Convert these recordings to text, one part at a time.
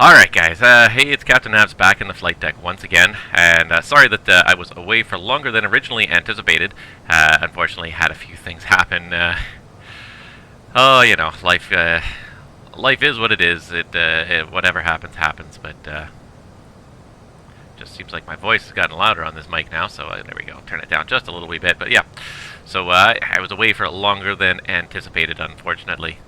Alright guys, hey, it's Captain Abs back in the flight deck once again, and sorry that I was away for longer than originally anticipated. Unfortunately, had a few things happen. Oh, you know, life is what it is. Whatever happens, happens, but just seems like my voice has gotten louder on this mic now, so there we go. Turn it down just a little wee bit, but yeah. So I was away for longer than anticipated, unfortunately.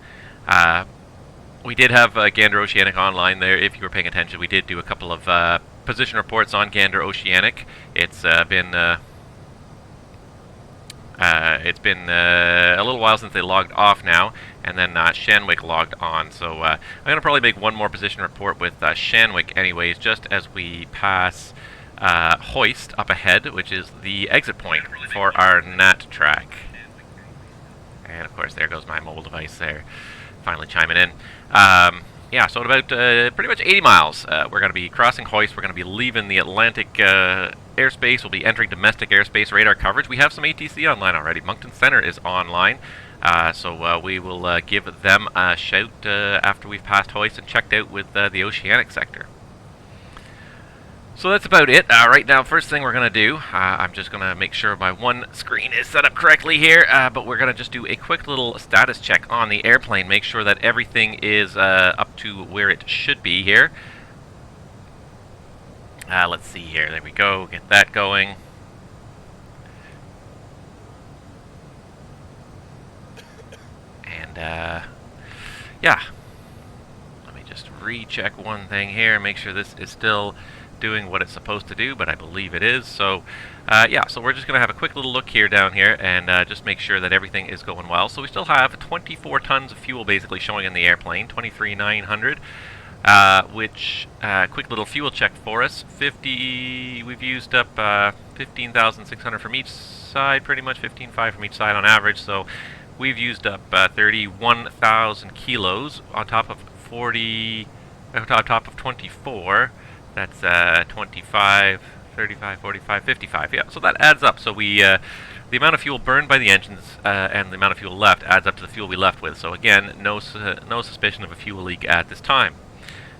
We did have Gander Oceanic online there. If you were paying attention, we did do a couple of position reports on Gander Oceanic. It's been a little while since they logged off now, and then Shanwick logged on. So I'm going to probably make one more position report with Shanwick anyways, just as we pass Hoist up ahead, which is the exit point for our NAT track. And of course, there goes my mobile device there, finally chiming in. Yeah, so at about pretty much 80 miles, we're going to be crossing Hoist. We're going to be leaving the Atlantic airspace. We'll be entering domestic airspace radar coverage. We have some ATC online already. Moncton Centre is online, so we will give them a shout after we've passed Hoist and checked out with the Oceanic sector. So that's about it. Right now, first thing we're going to do, I'm just going to make sure my one screen is set up correctly here, but we're going to just do a quick little status check on the airplane, make sure that everything is up to where it should be here. Let's see here. There we go. Get that going. And, yeah. Let me just recheck one thing here, make sure this is still doing what it's supposed to do, but I believe it is. So yeah, so we're just going to have a quick little look here down here and just make sure that everything is going well. So we still have 24 tons of fuel basically showing in the airplane, 23,900, which quick little fuel check for us. We've used up 15,600 from each side, pretty much 15,500 from each side on average. So we've used up 31,000 kilos on top of 24. That's 25, 35, 45, 55. Yeah, so that adds up. So we, the amount of fuel burned by the engines and the amount of fuel left adds up to the fuel we left with. So again, no suspicion of a fuel leak at this time.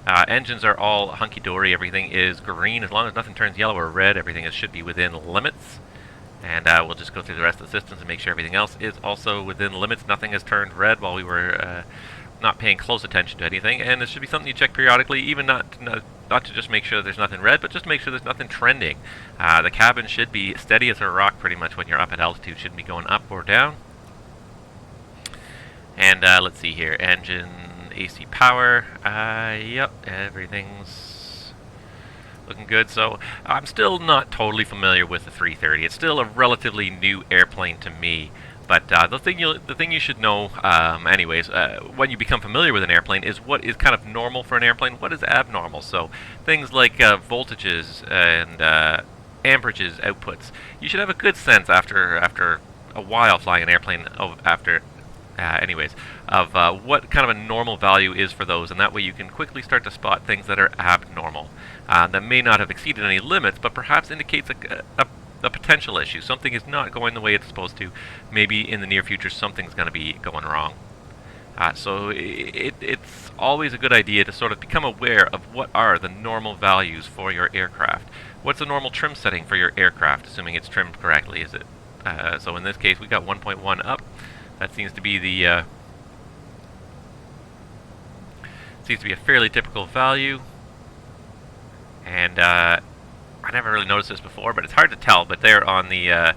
Engines are all hunky-dory. Everything is green. As long as nothing turns yellow or red, everything should be within limits. And we'll just go through the rest of the systems and make sure everything else is also within limits. Nothing has turned red while we were not paying close attention to anything. And this should be something you check periodically, even not to just make sure there's nothing red, but just to make sure there's nothing trending. The cabin should be steady as a rock pretty much when you're up at altitude. Shouldn't be going up or down. And let's see here. Engine, AC power. Yep, everything's looking good. So I'm still not totally familiar with the 330. It's still a relatively new airplane to me. But the thing you should know, anyways, when you become familiar with an airplane, is what is kind of normal for an airplane, what is abnormal. So things like voltages and amperages, outputs. You should have a good sense after a while flying an airplane of what kind of a normal value is for those, and that way you can quickly start to spot things that are abnormal, that may not have exceeded any limits, but perhaps indicates a potential issue. Something is not going the way it's supposed to. Maybe in the near future something's going to be going wrong. So it's always a good idea to sort of become aware of what are the normal values for your aircraft. What's the normal trim setting for your aircraft, assuming it's trimmed correctly? Is it so in this case we got 1.1 up. That seems to be the a fairly typical value. And I never really noticed this before, but it's hard to tell. But there on the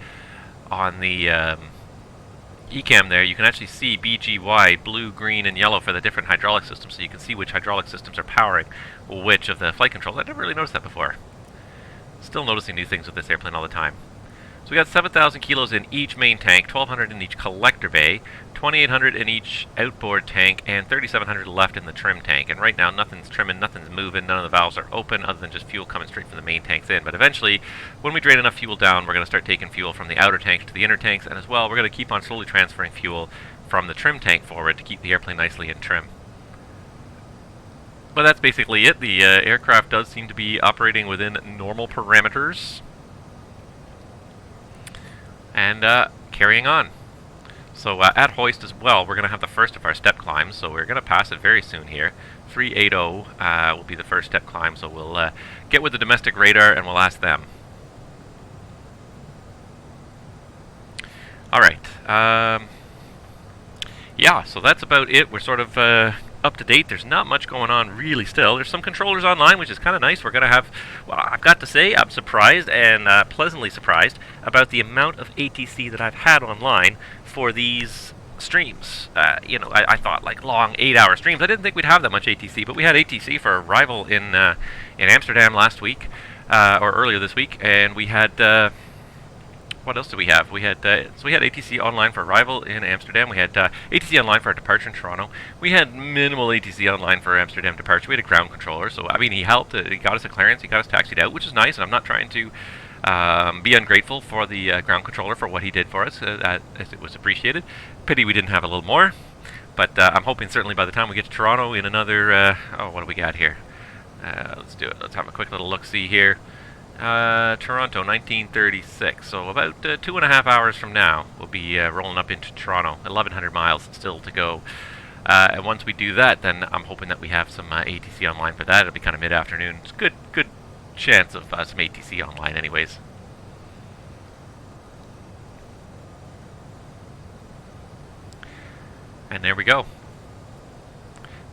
ECAM there, you can actually see BGY, blue, green, and yellow for the different hydraulic systems, so you can see which hydraulic systems are powering which of the flight controls. I never really noticed that before. Still noticing new things with this airplane all the time. So we got 7,000 kilos in each main tank, 1,200 in each collector bay, 2,800 in each outboard tank, and 3,700 left in the trim tank. And right now, nothing's trimming, nothing's moving, none of the valves are open, other than just fuel coming straight from the main tanks in. But eventually, when we drain enough fuel down, we're going to start taking fuel from the outer tanks to the inner tanks, and as well, we're going to keep on slowly transferring fuel from the trim tank forward to keep the airplane nicely in trim. But that's basically it. The aircraft does seem to be operating within normal parameters. And carrying on. So at hoist as well, we're going to have the first of our step climbs, so we're going to pass it very soon here. 380 will be the first step climb, so we'll get with the domestic radar and we'll ask them. Alright, yeah, so that's about it. We're sort of up to date. There's not much going on really still. There's some controllers online, which is kind of nice. We're going to have, well, I've got to say, I'm surprised and pleasantly surprised about the amount of ATC that I've had online for these streams. You know, I thought like long 8-hour streams. I didn't think we'd have that much ATC, but we had ATC for Arrival in Amsterdam last week, or earlier this week, and we had... what else did we have? We had so we had ATC online for arrival in Amsterdam. We had ATC online for our departure in Toronto. We had minimal ATC online for Amsterdam departure. We had a ground controller, so I mean he helped. He got us a clearance. He got us taxied out, which is nice. And I'm not trying to be ungrateful for the ground controller for what he did for us. It was appreciated. Pity we didn't have a little more, but I'm hoping certainly by the time we get to Toronto in another. Oh, what do we got here? Let's do it. Let's have a quick little look-see here. Toronto, 1936. So about 2.5 hours from now, we'll be rolling up into Toronto. 1,100 miles still to go. And once we do that, then I'm hoping that we have some ATC online for that. It'll be kind of mid-afternoon. It's a good chance of some ATC online anyways. And there we go.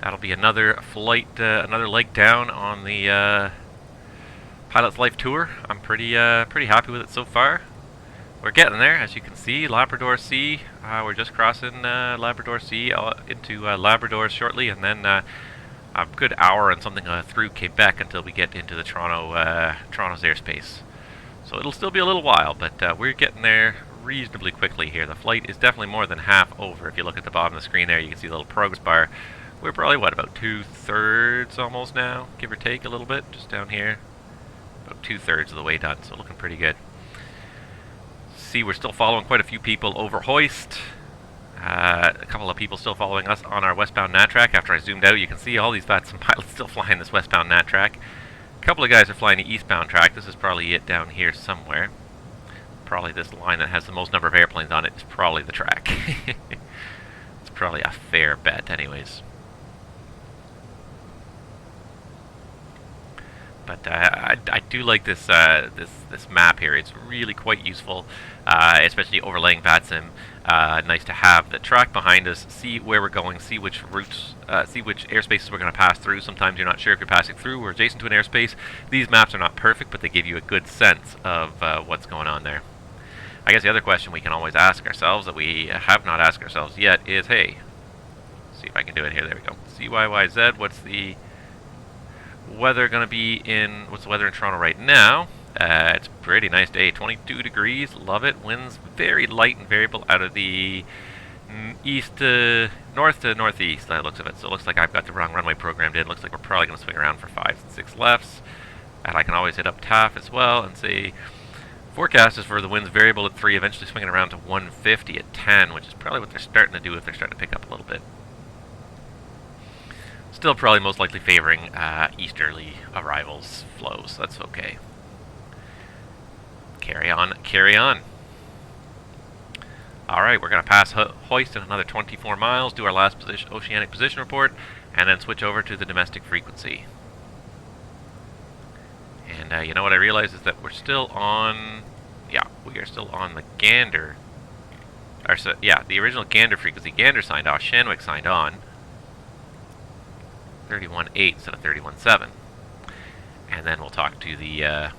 That'll be another flight, another leg down on the... Pilot's Life Tour. I'm pretty happy with it so far. We're getting there, as you can see. Labrador Sea. We're just crossing Labrador Sea into Labrador shortly, and then a good hour and something through Quebec until we get into the Toronto's airspace. So it'll still be a little while, but we're getting there reasonably quickly here. The flight is definitely more than half over. If you look at the bottom of the screen there, you can see the little progress bar. We're probably, what, about 2/3 almost now, give or take a little bit, just down here. About 2/3 of the way done, so looking pretty good. See, we're still following quite a few people over hoist. A couple of people still following us on our westbound nat track. After I zoomed out, you can see all these VATSIM pilots still flying this westbound nat track. A couple of guys are flying the eastbound track. This is probably it down here somewhere. Probably this line that has the most number of airplanes on it is probably the track. It's probably a fair bet anyways. But I do like this this map here. It's really quite useful, especially overlaying VATSIM. Nice to have the track behind us, see where we're going, see which routes, see which airspaces we're going to pass through. Sometimes you're not sure if you're passing through or adjacent to an airspace. These maps are not perfect, but they give you a good sense of what's going on there. I guess the other question we can always ask ourselves that we have not asked ourselves yet is, hey, see if I can do it here. There we go. CYYZ. What's the weather going to be in, what's the weather in Toronto right now? It's a pretty nice day, 22 degrees, love it. Winds very light and variable out of the north to northeast, by the looks of it. So it looks like I've got the wrong runway programmed in. Looks like we're probably going to swing around for 5 and 6 lefts. And I can always hit up TAF as well and say, forecast is for the winds variable at 3, eventually swinging around to 150 at 10, which is probably what they're starting to do if they're starting to pick up a little bit. Still probably most likely favoring easterly arrivals flows. That's okay. Carry on, carry on. Alright, we're going to pass hoist in another 24 miles, do our last oceanic position report, and then switch over to the domestic frequency. And you know what I realize is that we're still on... Yeah, we are still on the Gander. Yeah, the original Gander frequency. Gander signed off, Shanwick signed on. 31.8 instead of 31.7. And then we'll talk to the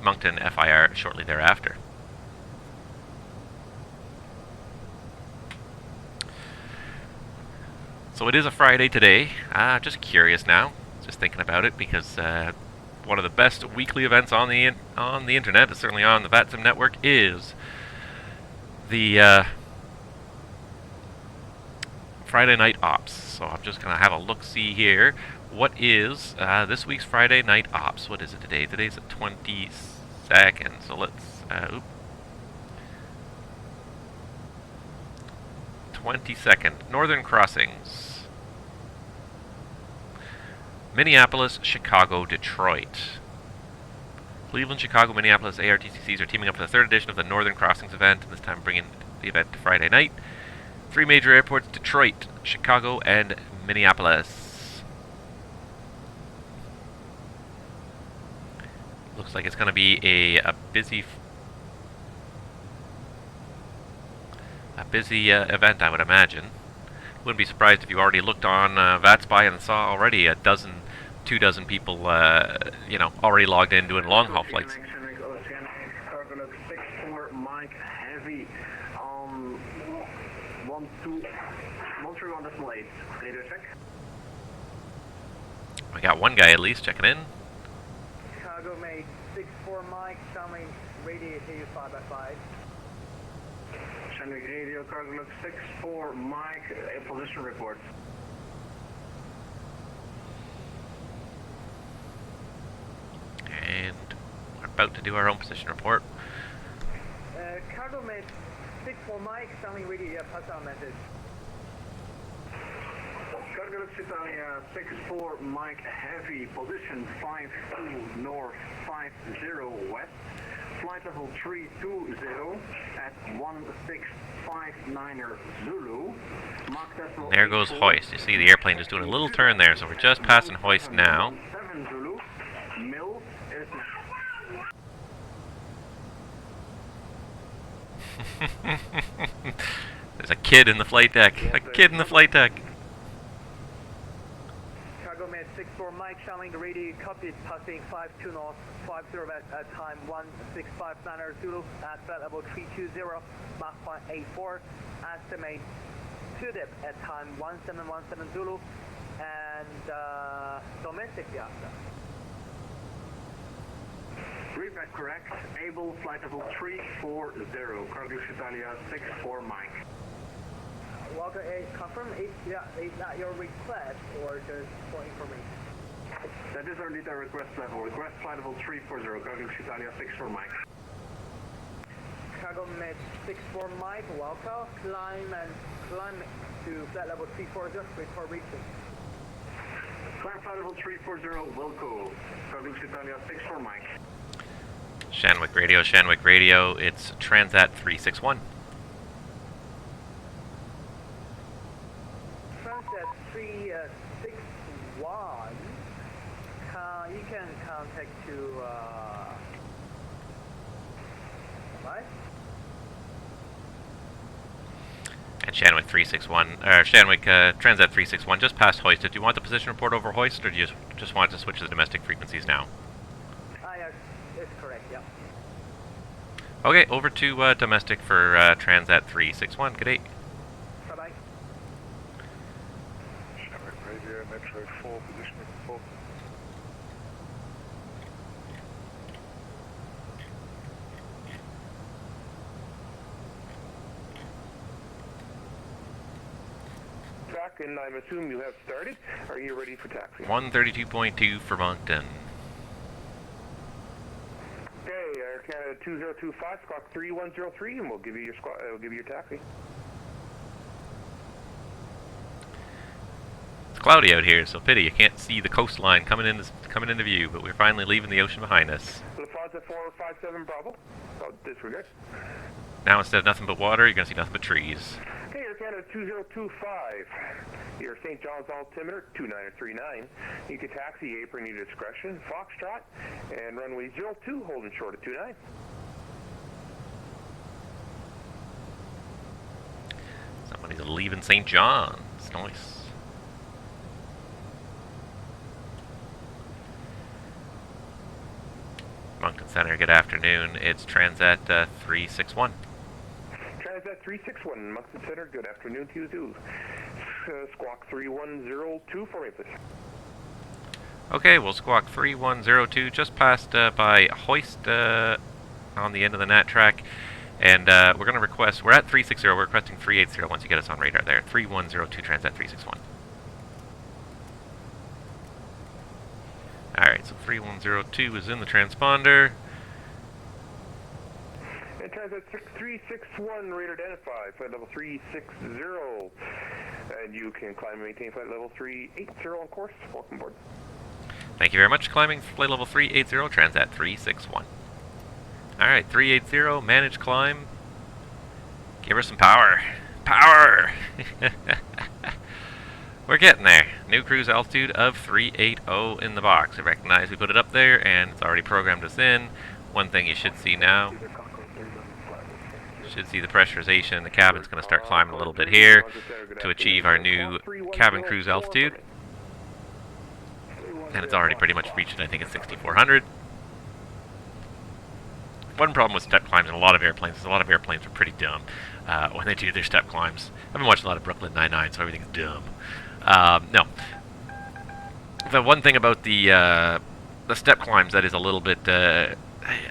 Moncton FIR shortly thereafter. So it is a Friday today. Just curious now, just thinking about it, because one of the best weekly events on the internet, certainly on the VATSIM network, is the Friday night ops. So I'm just going to have a look-see here. What is this week's Friday night ops? What is it today? Today's the 22nd. So let's... 22nd. Northern Crossings. Minneapolis, Chicago, Detroit. Cleveland, Chicago, Minneapolis ARTCCs are teaming up for the 3rd edition of the Northern Crossings event, and this time bringing the event to Friday night. Three major airports: Detroit, Chicago, and Minneapolis. Looks like it's going to be a busy event, I would imagine. Wouldn't be surprised if you already looked on VATSIM and saw already a dozen, 2 dozen people, you know, already logged in doing long haul flights. We got one guy at least checking in. Chicago made 64 Mike, Shelling radio EHAM-CYYZ. Shelling radio, cargo look 64 Mike, a position report. And we're about to do our own position report. Cargo made 64 Mike, Shelling radio, yeah, pass out message. Cargo looks Italia 64 Mike heavy, position 52 north, 50 west, flight level 320 at 1659er Zulu. There goes hoist. You see the airplane just doing a little turn there, so we're just passing hoist now. 7 Zulu, Mill is There's a kid in the flight deck. A kid in the flight deck. Chicago made 64 Mike, Shelling the radio, copied, passing 52 north, 50 at time 1659er Zulu at flight level 320, Mach 0.84, estimate 2 dip at time 1717 Zulu, and domestic after. Read that correct. Able flight level 340, Cargo Italia 64 Mike. Walker A, confirm is that your request or just for information? That is our lead request level. Request flight level 340, Cargo Italia 64 Mike. Chicago Med 64 Mike, Walker, climb to flight level 340 before reaching. Climb flight level 340, Wilco, Cargo Italia 64 Mike. Shanwick radio, it's Transat 361. Transat 361, you can contact to, right? And Shanwick 361, or Shanwick Transat 361 just passed hoisted. Do you want the position report over hoist, or do you just want to switch to the domestic frequencies now? It's correct, yeah. Okay, over to domestic for Transat 361. Good day. Bye-bye. Shamrock Radio, Metro 4, position report. Track, and I assume you have started. Are you ready for taxi? 132.2 for Moncton. Okay, Air Canada 2025, squawk 3103, and we'll give you your taxi. It's cloudy out here, so pity you can't see the coastline coming into view, but we're finally leaving the ocean behind us. Lufthansa 457 Bravo. Oh, disregard. Now instead of nothing but water, you're going to see nothing but trees. Okay, Air Canada 2025. Your St. John's altimeter 2939. You can taxi apron your discretion, Foxtrot, and runway 02, holding short at 29. Somebody's leaving St. John's. Nice. Moncton Centre, good afternoon. It's Transat 361. Transat 361, Moncton Centre, good afternoon to you too. Squawk 3102 for me, please. Okay, we'll squawk 3102, just passed by hoist on the end of the NAT track. And we're going to request, we're at 360, we're requesting 380 once you get us on radar there. 3102 Transat 361. Alright, so 3102 is in the transponder. And Transat 361, radar identified, flight level 360. And you can climb and maintain flight level 380 on course. Welcome aboard. Thank you very much. Climbing flight level 380, Transat 361. Alright, 380, manage climb. Give her some power. Power! We're getting there. New cruise altitude of 380 in the box. I recognize we put it up there, and it's already programmed us in. One thing you should see now, should see the pressurization. The cabin's going to start climbing a little bit here to achieve our new cabin cruise altitude. And it's already pretty much reached it, I think, at 6,400. One problem with step climbs in a lot of airplanes is a lot of airplanes are pretty dumb when they do their step climbs. I've been watching a lot of Brooklyn Nine-Nine, so everything's dumb. No. The one thing about the step climbs that is a little bit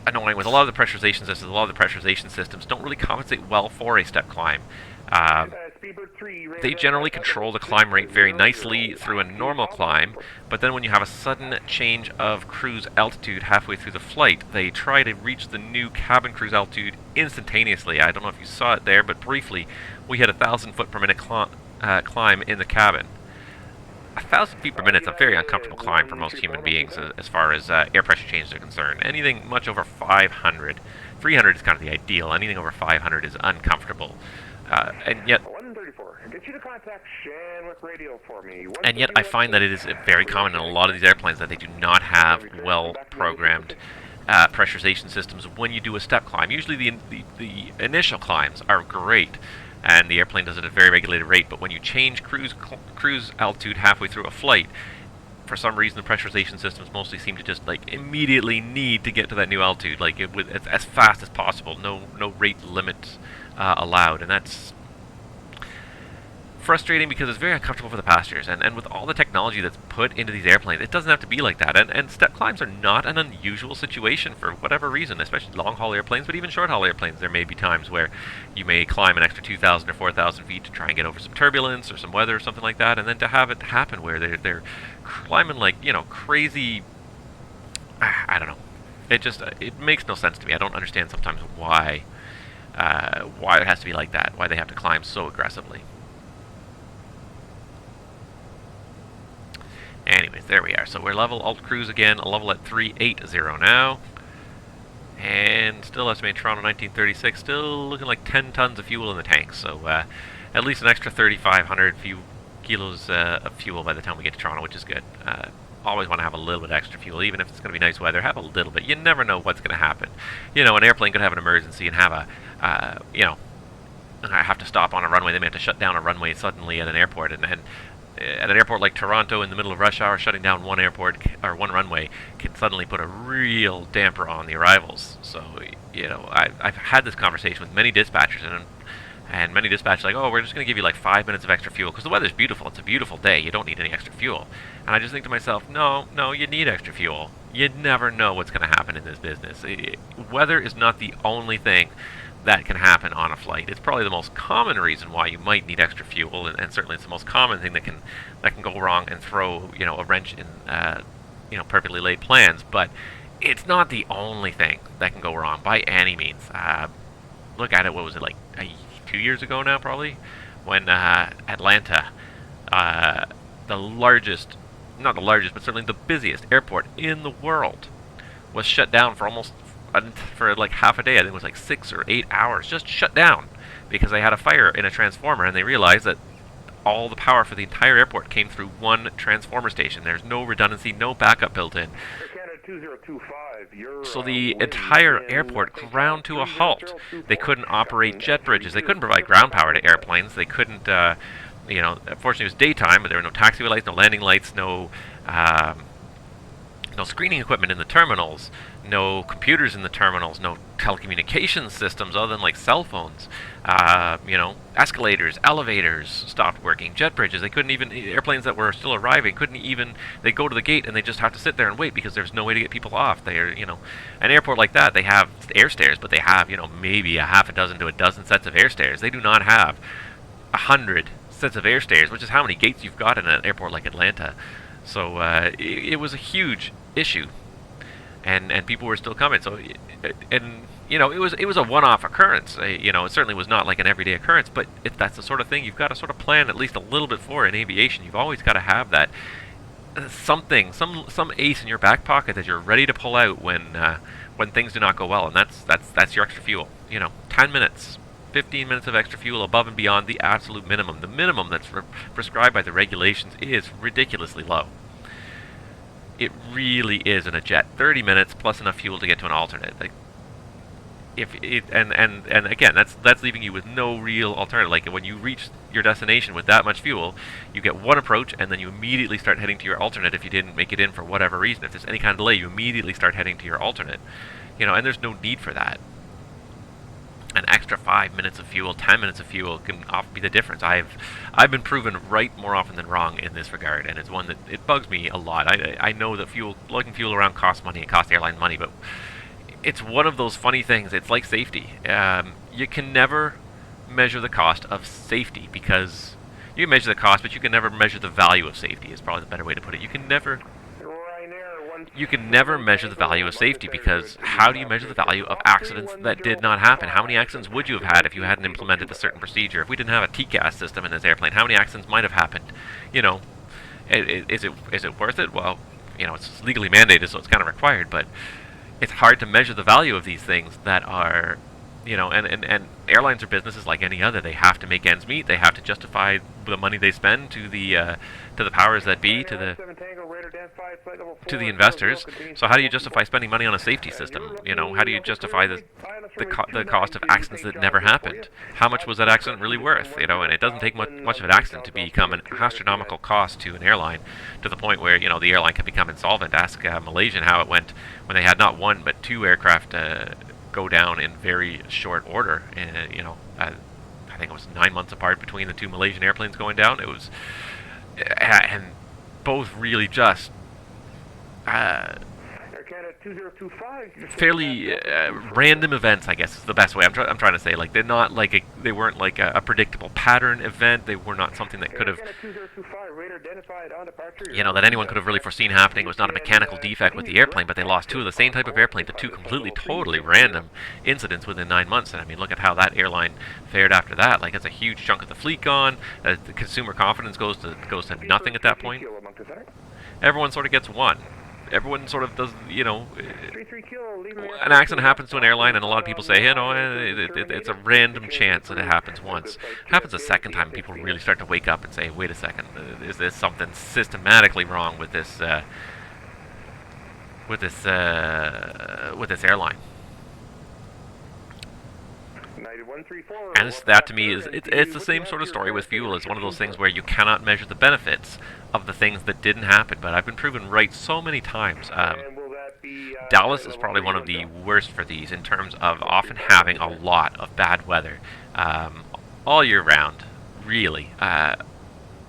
annoying with a lot of the pressurization systems don't really compensate well for a step climb. They generally control the climb rate very nicely through a normal climb, but then when you have a sudden change of cruise altitude halfway through the flight, they try to reach the new cabin cruise altitude instantaneously. I don't know if you saw it there, but briefly, we had 1,000 foot per minute climb in the cabin. 1,000 feet per minute is a very uncomfortable climb for most human beings as far as air pressure changes are concerned. Anything much over 500, 300 is kind of the ideal. Anything over 500 is uncomfortable. And yet I find that it is very common in a lot of these airplanes that they do not have well-programmed pressurization systems when you do a step climb. Usually the initial climbs are great, and the airplane does it at a very regulated rate, but when you change cruise altitude halfway through a flight, for some reason the pressurization systems mostly seem to just like immediately need to get to that new altitude, like as fast as possible. No rate limits allowed, and that's frustrating because it's very uncomfortable for the passengers, and with all the technology that's put into these airplanes, it doesn't have to be like that, and step climbs are not an unusual situation for whatever reason, especially long-haul airplanes, but even short-haul airplanes. There may be times where you may climb an extra 2,000 or 4,000 feet to try and get over some turbulence or some weather or something like that, and then to have it happen where they're climbing like, you know, crazy, I don't know, it makes no sense to me. I don't understand sometimes why it has to be like that, why they have to climb so aggressively. Anyways, there we are. So we're level alt cruise again, a level at 380 now. And still estimated Toronto 1936, still looking like 10 tons of fuel in the tank. So at least an extra 3,500 kilos of fuel by the time we get to Toronto, which is good. Always want to have a little bit extra fuel, even if it's going to be nice weather, have a little bit. You never know what's going to happen. You know, an airplane could have an emergency and have a, you know, I have to stop on a runway. They may have to shut down a runway suddenly at an airport, and at an airport like Toronto in the middle of rush hour, shutting down one airport or one runway can suddenly put a real damper on the arrivals. So, you know, I've had this conversation with many dispatchers, and many dispatchers like, oh, we're just going to give you like 5 minutes of extra fuel because the weather's beautiful. It's a beautiful day. You don't need any extra fuel. And I just think to myself, no, you need extra fuel. You never know what's going to happen in this business. Weather is not the only thing that can happen on a flight. It's probably the most common reason why you might need extra fuel, and certainly it's the most common thing that can go wrong and throw, you know, a wrench in you know, perfectly laid plans. But it's not the only thing that can go wrong by any means. Look at it. What was it, like 2 years ago now, probably, when Atlanta, the largest, not the largest, but certainly the busiest airport in the world, was shut down for like half a day. I think it was like 6 or 8 hours, just shut down because they had a fire in a transformer, and they realized that all the power for the entire airport came through one transformer station. There's no redundancy, no backup built in. So the entire airport ground to a halt. They couldn't operate jet bridges. They couldn't provide ground power to airplanes. They couldn't, you know, unfortunately it was daytime, but there were no taxiway lights, no landing lights, no screening equipment in the terminals, no computers in the terminals, no telecommunications systems other than like cell phones. You know, escalators, elevators stopped working, jet bridges. They couldn't even, airplanes that were still arriving couldn't even, they go to the gate and they just have to sit there and wait because there's no way to get people off. They're, you know, an airport like that, they have air stairs, but they have, you know, maybe a half a dozen to a dozen sets of air stairs. They do not have 100 sets of air stairs, which is how many gates you've got in an airport like Atlanta. So it was a huge issue, and people were still coming. So, and you know, it was a one-off occurrence. You know, it certainly was not like an everyday occurrence. But if that's the sort of thing, you've got to sort of plan at least a little bit for in aviation. You've always got to have that something, some ace in your back pocket that you're ready to pull out when things do not go well, and that's your extra fuel. You know, 10 minutes, 15 minutes of extra fuel above and beyond the absolute minimum. The minimum that's prescribed by the regulations is ridiculously low. It really is in a jet. 30 minutes plus enough fuel to get to an alternate. Like, and again, that's leaving you with no real alternative. Like, when you reach your destination with that much fuel, you get one approach, and then you immediately start heading to your alternate if you didn't make it in for whatever reason. If there's any kind of delay, you immediately start heading to your alternate. You know, and there's no need for that. An extra 5 minutes of fuel, 10 minutes of fuel can often be the difference. I've been proven right more often than wrong in this regard, and it's one that it bugs me a lot. I know that lugging fuel around costs money and costs airline money, but it's one of those funny things. It's like safety. You can never measure the cost of safety, because you can measure the cost, but you can never measure the value of safety, is probably the better way to put it. You can never measure the value of safety, because how do you measure the value of accidents that did not happen? How many accidents would you have had if you hadn't implemented a certain procedure? If we didn't have a TCAS system in this airplane, how many accidents might have happened? You know, is it worth it? Well, you know, it's legally mandated, so it's kind of required, but it's hard to measure the value of these things that are, you know, and airlines are businesses like any other. They have to make ends meet. They have to justify the money they spend to the powers that be, to the investors. So how do you justify spending money on a safety system? You know, how do you justify the cost of accidents that never happened? How much was that accident really worth? You know, and it doesn't take much of an accident to become an astronomical cost to an airline, to the point where, you know, the airline can become insolvent. Ask Malaysian how it went when they had not one but two aircraft go down in very short order. You know, I think it was 9 months apart between the two Malaysian airplanes going down. It was, and both really just fairly random events, I guess is the best way. I'm trying to say, like, they're not like they weren't like a predictable pattern event. They were not something that could have, you know, that anyone could have really foreseen happening. It was not a mechanical defect with the airplane, but they lost two of the same type of airplane to two completely, totally random incidents within 9 months. And I mean, look at how that airline fared after that. Like, it's a huge chunk of the fleet gone. The consumer confidence goes to nothing at that point. Everyone sort of gets one. Everyone sort of does, you know, an accident happens to an airline, and a lot of people say, you know, it's a random chance that it happens once. It happens a second time, people really start to wake up and say, wait a second, is there something systematically wrong with this airline? And that to me is, it's the same sort of story with fuel. It's one of those things where you cannot measure the benefits of the things that didn't happen, but I've been proven right so many times. Dallas is probably one of the worst for these in terms of often having a lot of bad weather all year round, really.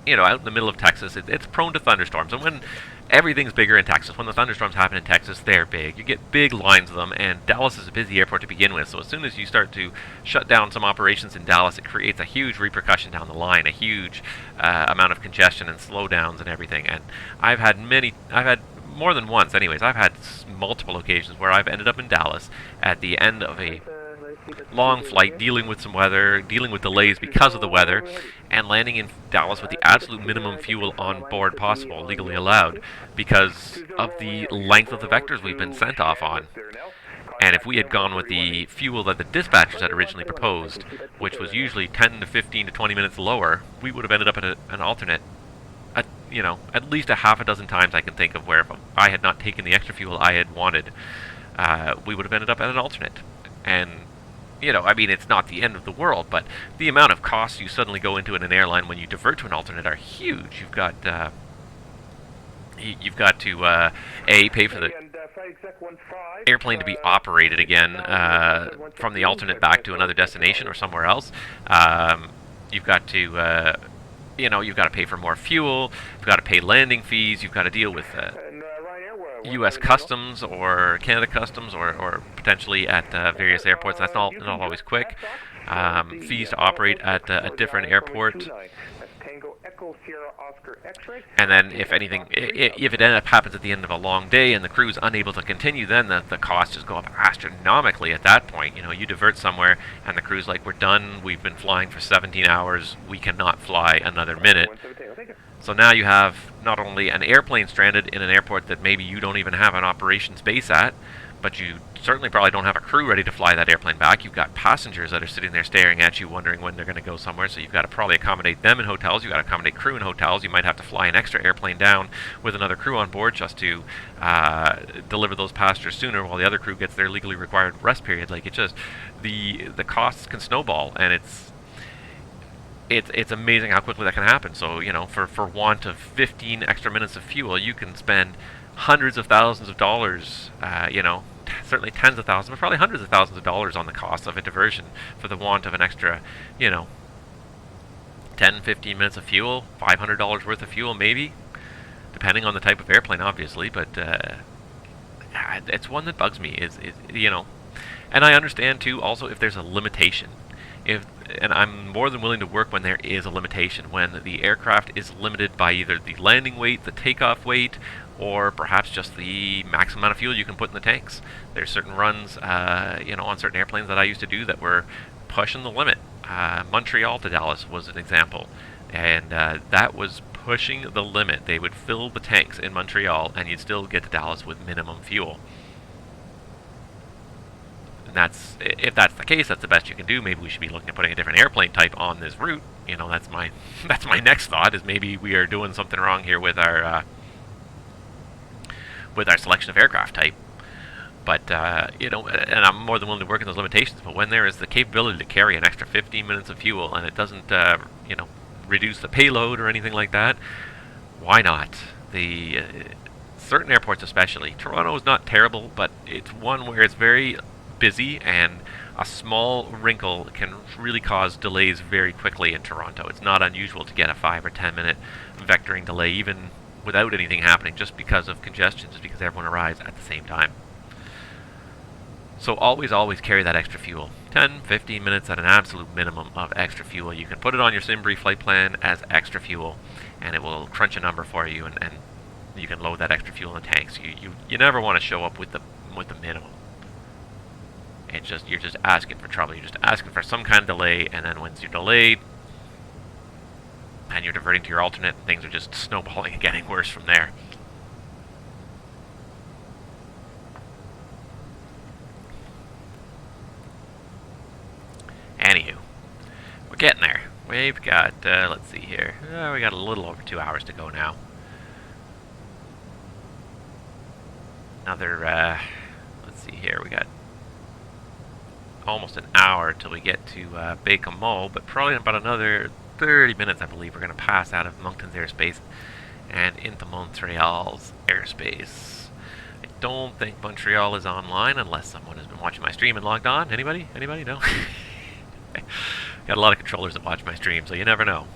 You know, out in the middle of Texas, it's prone to thunderstorms, and when everything's bigger in Texas. When the thunderstorms happen in Texas, they're big. You get big lines of them, and Dallas is a busy airport to begin with, so as soon as you start to shut down some operations in Dallas, it creates a huge repercussion down the line, a huge amount of congestion and slowdowns and everything. And I've had more than once, anyways, I've had multiple occasions where I've ended up in Dallas at the end of a long flight, dealing with some weather, dealing with delays because of the weather, and landing in Dallas with the absolute minimum fuel on board possible, legally allowed, because of the length of the vectors we've been sent off on. And if we had gone with the fuel that the dispatchers had originally proposed, which was usually 10 to 15 to 20 minutes lower, we would have ended up at an alternate, you know, at least a half a dozen times I can think of where if I had not taken the extra fuel I had wanted, we would have ended up at an alternate. And you know, I mean, it's not the end of the world, but the amount of costs you suddenly go into in an airline when you divert to an alternate are huge. You've got to pay for the airplane to be operated again from the alternate back to another destination or somewhere else. You've got to you've got to pay for more fuel. You've got to pay landing fees. You've got to deal with U.S. Customs or Canada Customs or potentially at various airports. That's not always quick. Fees to operate at a different airport. And then if anything, if it happens at the end of a long day and the crew's unable to continue, then the costs just go up astronomically at that point. You know, you divert somewhere and the crew's like, we're done, we've been flying for 17 hours, we cannot fly another minute. So now you have not only an airplane stranded in an airport that maybe you don't even have an operations base at, but you certainly probably don't have a crew ready to fly that airplane back. You've got passengers that are sitting there staring at you, wondering when they're going to go somewhere, so you've got to probably accommodate them in hotels. You've got to accommodate crew in hotels. You might have to fly an extra airplane down with another crew on board just to deliver those passengers sooner while the other crew gets their legally required rest period. Like, it just, the costs can snowball, and it's amazing how quickly that can happen. So, you know, for want of 15 extra minutes of fuel, you can spend hundreds of thousands of dollars, you know, certainly tens of thousands, but probably hundreds of thousands of dollars on the cost of a diversion for the want of an extra, you know, 10, 15 minutes of fuel, $500 worth of fuel maybe, depending on the type of airplane, obviously. But it's one that bugs me, is you know, and I understand too also if there's a limitation. And I'm more than willing to work when there is a limitation, when the aircraft is limited by either the landing weight, the takeoff weight, or perhaps just the maximum amount of fuel you can put in the tanks. There's certain runs, you know, on certain airplanes that I used to do that were pushing the limit. Montreal to Dallas was an example, and that was pushing the limit. They would fill the tanks in Montreal, and you'd still get to Dallas with minimum fuel. That's, if that's the case, that's the best you can do. Maybe we should be looking at putting a different airplane type on this route. You know, that's my next thought, is maybe we are doing something wrong here with our selection of aircraft type. But you know, and I'm more than willing to work in those limitations. But when there is the capability to carry an extra 15 minutes of fuel, and it doesn't you know, reduce the payload or anything like that, why not? The certain airports, especially Toronto, is not terrible, but it's one where it's very busy, and a small wrinkle can really cause delays very quickly in Toronto. It's not unusual to get a 5 or 10 minute vectoring delay even without anything happening, just because of congestion, just because everyone arrives at the same time. So always carry that extra fuel. 10, 15 minutes at an absolute minimum of extra fuel. You can put it on your SimBrief flight plan as extra fuel, and it will crunch a number for you, and you can load that extra fuel in the tanks. You never want to show up with the minimum. It's just, you're just asking for trouble. You're just asking for some kind of delay, and then once you're delayed and you're diverting to your alternate, things are just snowballing and getting worse from there. Anywho, we're getting there. We've got, let's see here, we got a little over 2 hours to go now. Another, let's see here, we got almost an hour till we get to Baie-Comeau, but probably in about another 30 minutes, I believe, we're going to pass out of Moncton's airspace and into Montreal's airspace. I don't think Montreal is online unless someone has been watching my stream and logged on. Anybody? Anybody? No? Got a lot of controllers that watch my stream, so you never know.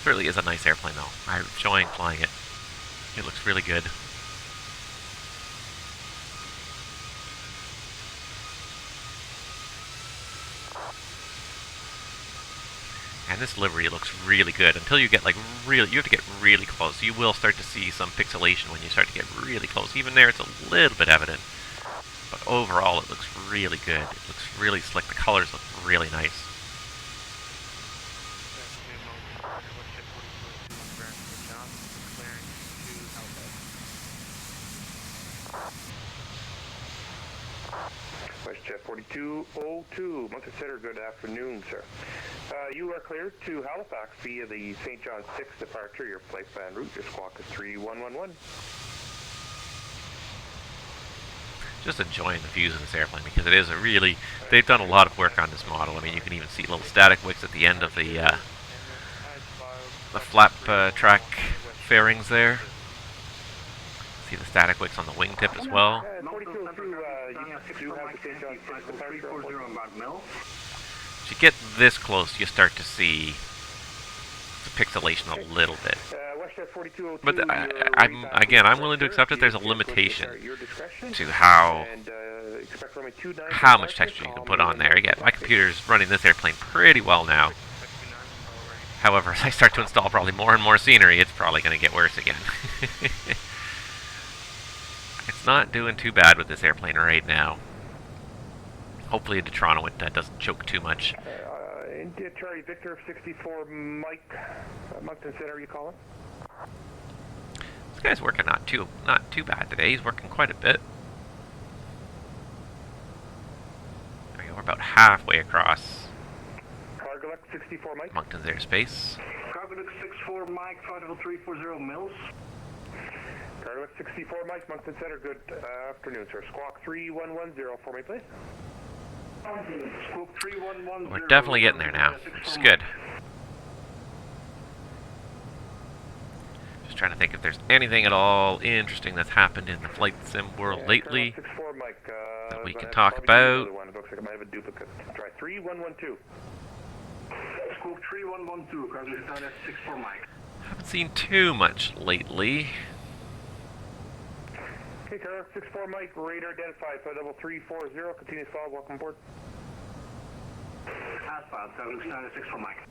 It really is a nice airplane, though. I'm enjoying flying it. It looks really good. And this livery looks really good until you get, like, really, you have to get really close. You will start to see some pixelation when you start to get really close. Even there, it's a little bit evident. But overall, it looks really good. It looks really slick. The colors look really nice. WestJet 4202, Moncton Centre, good afternoon, sir. You are cleared to Halifax via the St. John 6 departure. Your flight plan route, your squawk is 3111. Just enjoying the views of this airplane, because it is a really, they've done a lot of work on this model. I mean, you can even see little static wicks at the end of the flap track fairings there. See the static wicks on the wingtip as well. 4202, you do have the St. John 6 departure. If you get this close, you start to see the pixelation a little bit. But I'm willing to accept that there's a limitation to how much texture you can put on there. Again, my computer's running this airplane pretty well now. However, as I start to install probably more and more scenery, it's probably going to get worse again. It's not doing too bad with this airplane right now. hopefully into Toronto it doesn't choke too much. India Charlie Victor 64 Mike, Moncton Centre, you call it? This guy's working not too bad today. He's working quite a bit. There we go. We're about halfway across Cargolec 64 Mike. Moncton's airspace. Cargolec 64 Mike, flight level 340 mils. Cargolec 64 Mike, Moncton Centre, good afternoon, sir. Squawk 3110 for me, please. Squawk 3110. We're definitely getting there now, which is good. Just trying to think if there's anything at all interesting that's happened in the flight sim world lately that we can talk about. Looks like I might have a duplicate. Try 3112. Squawk 3112, Cargolec 64 Mike. Haven't seen too much lately. Okay, Cargolec 64 Mike, radar identified, flight level 340, continuous follow, welcome aboard. Asphalt, Cargolec 64 Mike.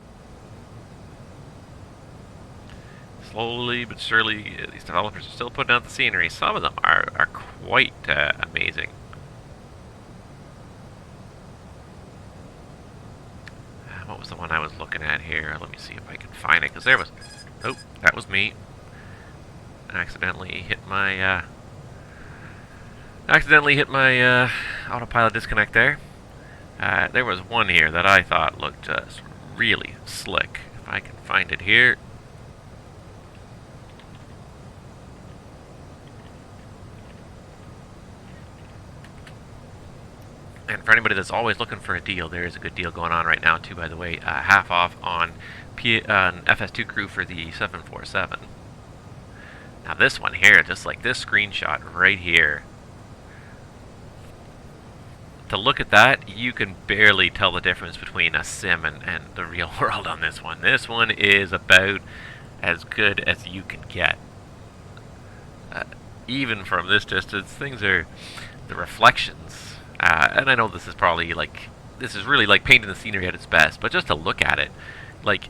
Slowly but surely, these developers are still putting out the scenery. Some of them are quite amazing. What was the one I was looking at here? Let me see if I can find it, because there was... Oh, that was me. I accidentally hit my autopilot disconnect there. There was one here that I thought looked just really slick. If I can find it here. And for anybody that's always looking for a deal, there is a good deal going on right now too, by the way. Half off on an FS2 crew for the 747. Now this one here, just like this screenshot right here. To look at that, you can barely tell the difference between a sim and the real world on this one. This one is about as good as you can get. Even from this distance, things are... the reflections... and I know this is probably like, this is really like painting the scenery at its best, but just to look at it, like,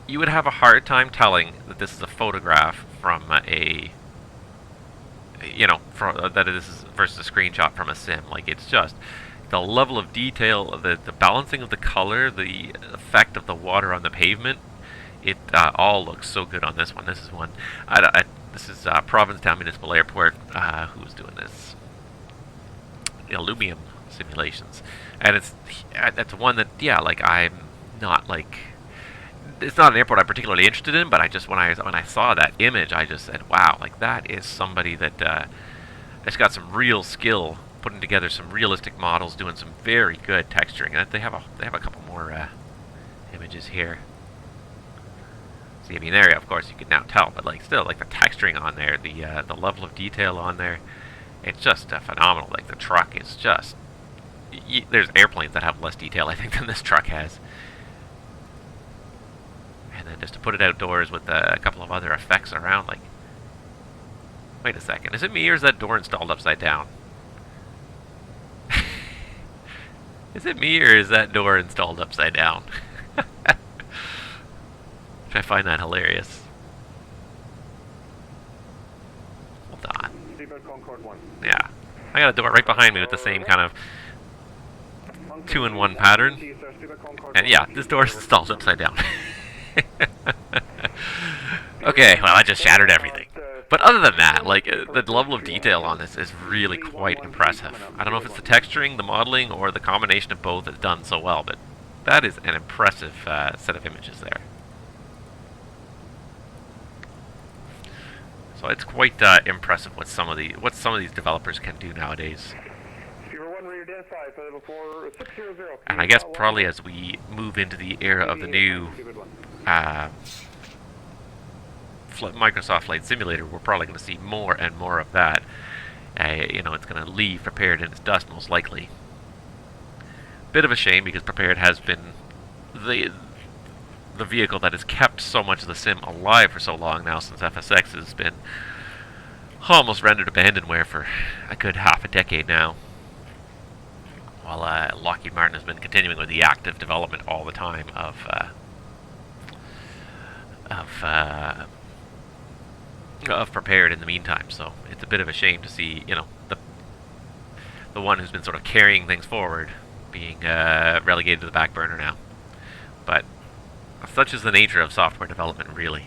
you would have a hard time telling that this is a photograph from that this is versus a screenshot from a sim. Like, it's just the level of detail, the balancing of the color, the effect of the water on the pavement. It all looks so good on this one. This is one. This is Provincetown Municipal Airport. Who's doing this? Illumium simulations, and that's one that, yeah, like, I'm not like, it's not an airport I'm particularly interested in, but I just, when I saw that image, I just said, wow, like, that is somebody that has got some real skill putting together some realistic models, doing some very good texturing. And they have a couple more images here. See, I mean, there, of course, you can now tell, but like, still, like, the texturing on there, the level of detail on there, it's just phenomenal. Like, the truck is just... there's airplanes that have less detail, I think, than this truck has. And then just to put it outdoors with a couple of other effects around, like... Wait a second. Is it me, or is that door installed upside down? Is it me, or is that door installed upside down? I find that hilarious. Hold on. Yeah. I got a door right behind me with the same kind of 2-in-1 pattern. And yeah, this door is installed upside down. Okay, well, I just shattered everything. But other than that, like, the level of detail on this is really quite impressive. I don't know if it's the texturing, the modeling, or the combination of both that's done so well, but that is an impressive set of images there. So it's quite impressive what some of these developers can do nowadays. And I guess probably as we move into the era of the new Microsoft Flight Simulator, we're probably going to see more and more of that. It's going to leave Prepared in its dust, most likely. Bit of a shame, because Prepared has been the vehicle that has kept so much of the sim alive for so long now, since FSX has been almost rendered abandonware for a good half a decade now. While Lockheed Martin has been continuing with the active development all the time of Prepared in the meantime. So it's a bit of a shame to see, the one who's been sort of carrying things forward being relegated to the back burner now. But such is the nature of software development, really.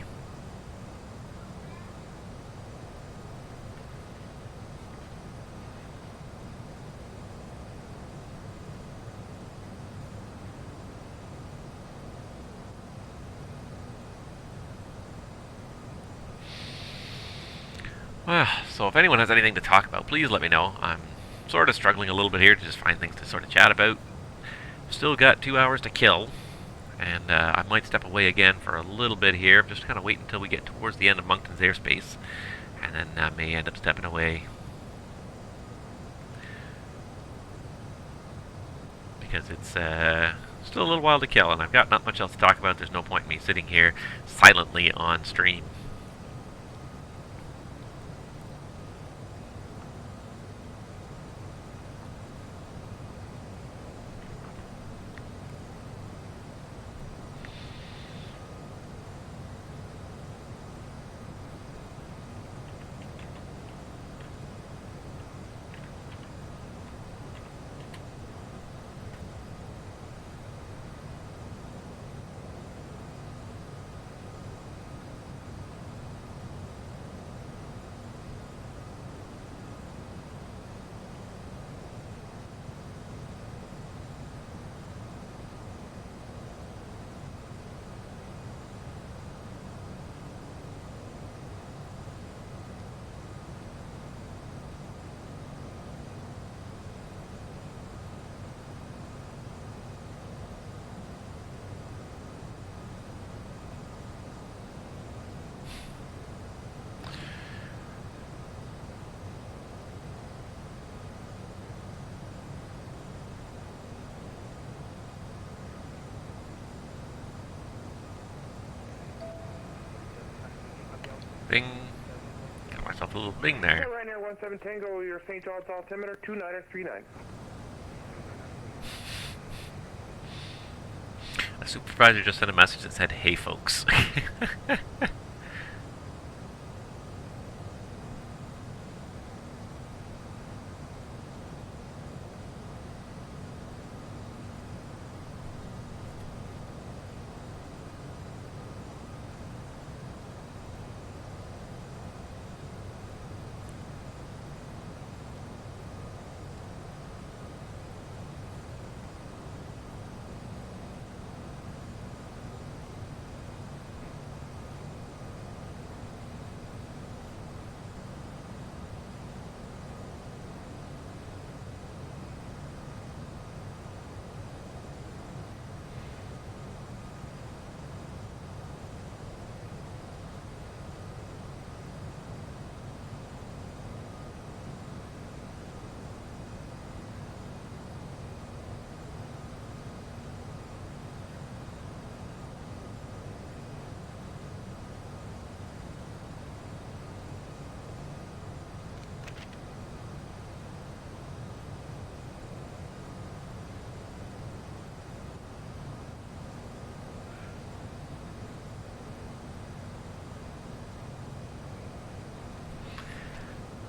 Well, so if anyone has anything to talk about, please let me know. I'm sort of struggling a little bit here to just find things to sort of chat about. Still got 2 hours to kill, and I might step away again for a little bit here. Just kind of wait until we get towards the end of Moncton's airspace, and then I may end up stepping away. Because it's still a little while to kill, and I've got not much else to talk about. There's no point in me sitting here silently on stream. Bing. Got myself a little bing there. Ryanair 17 Tango, your St. John's altimeter 2939. A supervisor just sent a message that said, "Hey folks."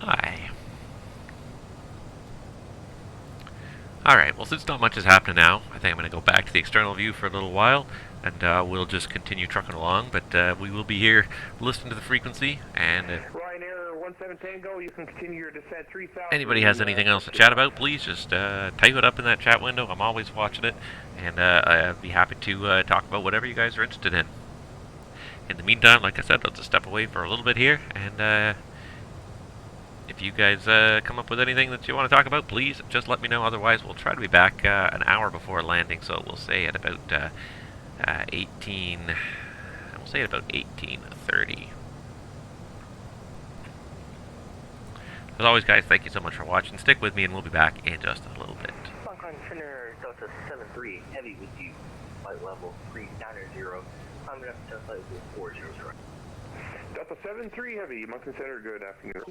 Hi. Alright, well since not much is happening now, I think I'm going to go back to the external view for a little while, and we'll just continue trucking along, but we will be here listening to the frequency, and Ryanair 17 Tango, you can continue your descent 3000. anybody has anything else to chat about, please just type it up in that chat window. I'm always watching it, and I'd be happy to talk about whatever you guys are interested in. In the meantime, like I said, I'll just step away for a little bit here, and if you guys come up with anything that you want to talk about, please just let me know. Otherwise, we'll try to be back an hour before landing, so we'll say at about 18:30. As always, guys, thank you so much for watching. Stick with me, and we'll be back in just a little bit. Moncton Centre, Delta 73, heavy with you, flight level 390, climbing up to flight level 400. Delta 73 Heavy, Moncton Centre, good afternoon.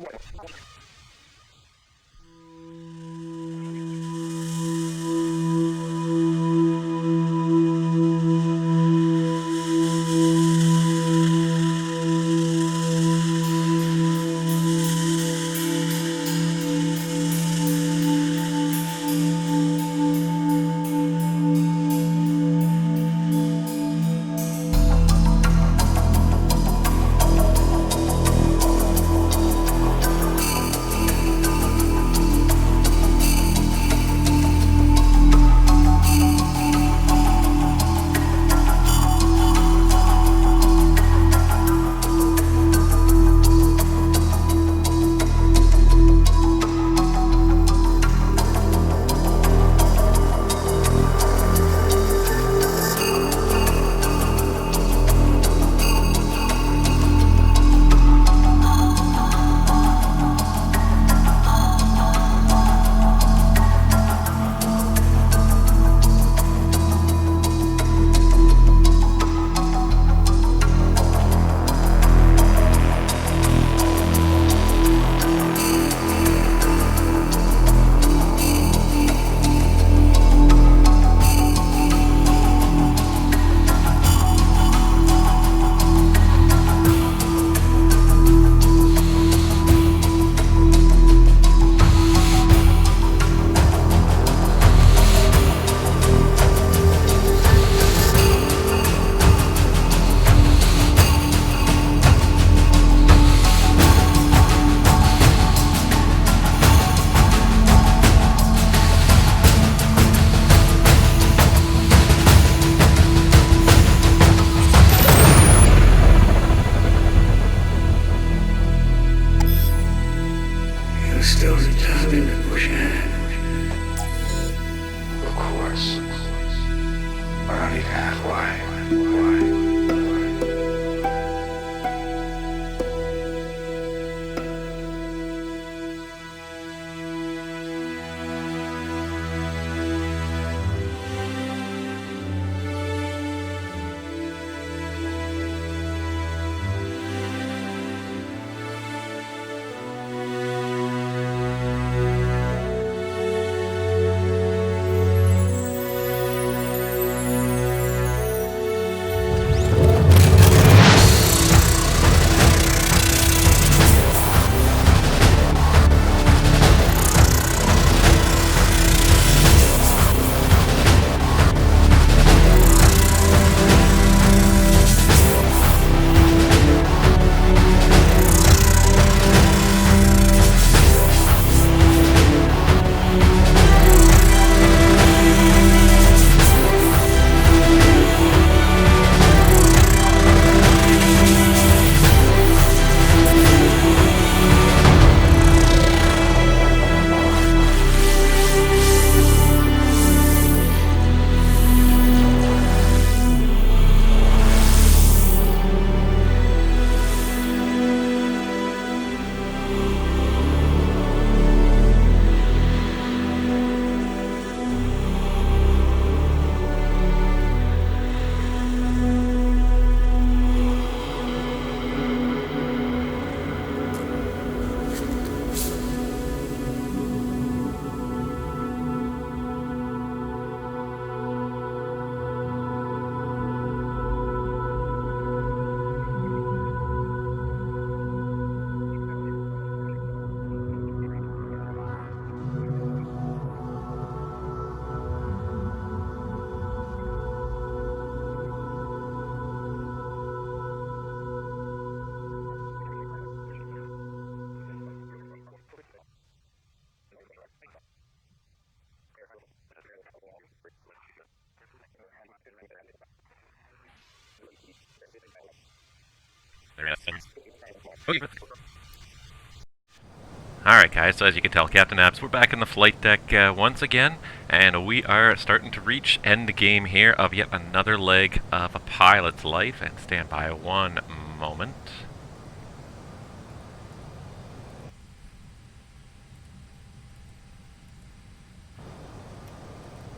Alright guys, so as you can tell, Captain Abs, we're back in the flight deck once again, and we are starting to reach end game here of yet another leg of a pilot's life, and stand by one moment.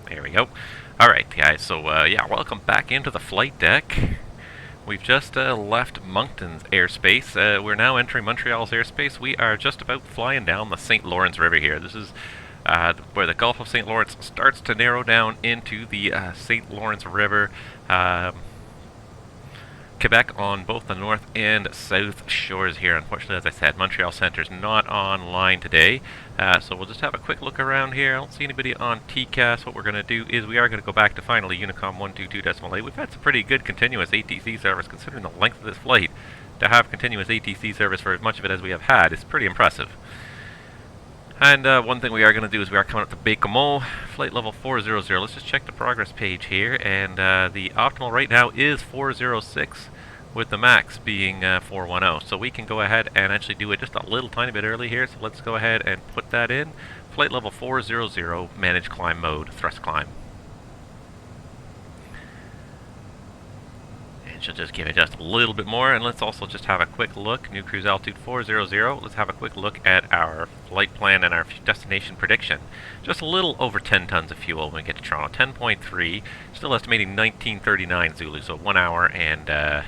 There we go. Alright guys, so yeah, welcome back into the flight deck. We've just left Moncton's airspace. We're now entering Montreal's airspace. We are just about flying down the St. Lawrence River here. This is where the Gulf of St. Lawrence starts to narrow down into the St. Lawrence River. Quebec on both the north and south shores here. Unfortunately, as I said, Moncton Centre's not online today, so we'll just have a quick look around here. I don't see anybody on TCAS. What we're going to do is we are going to go back to finally Unicom 122.8. We've had some pretty good continuous ATC service, considering the length of this flight. To have continuous ATC service for as much of it as we have had is pretty impressive. And one thing we are going to do is we are coming up to Baie-Comeau, flight level 400. Let's just check the progress page here, and the optimal right now is 406, with the max being 410. So we can go ahead and actually do it just a little tiny bit early here, so let's go ahead and put that in. Flight level 400, manage climb mode, thrust climb. She'll just give it just a little bit more, and let's also just have a quick look. New cruise altitude 400. Let's have a quick look at our flight plan and our destination prediction. Just a little over 10 tons of fuel when we get to Toronto. 10.3. Still estimating 1939 Zulu, so 1 hour and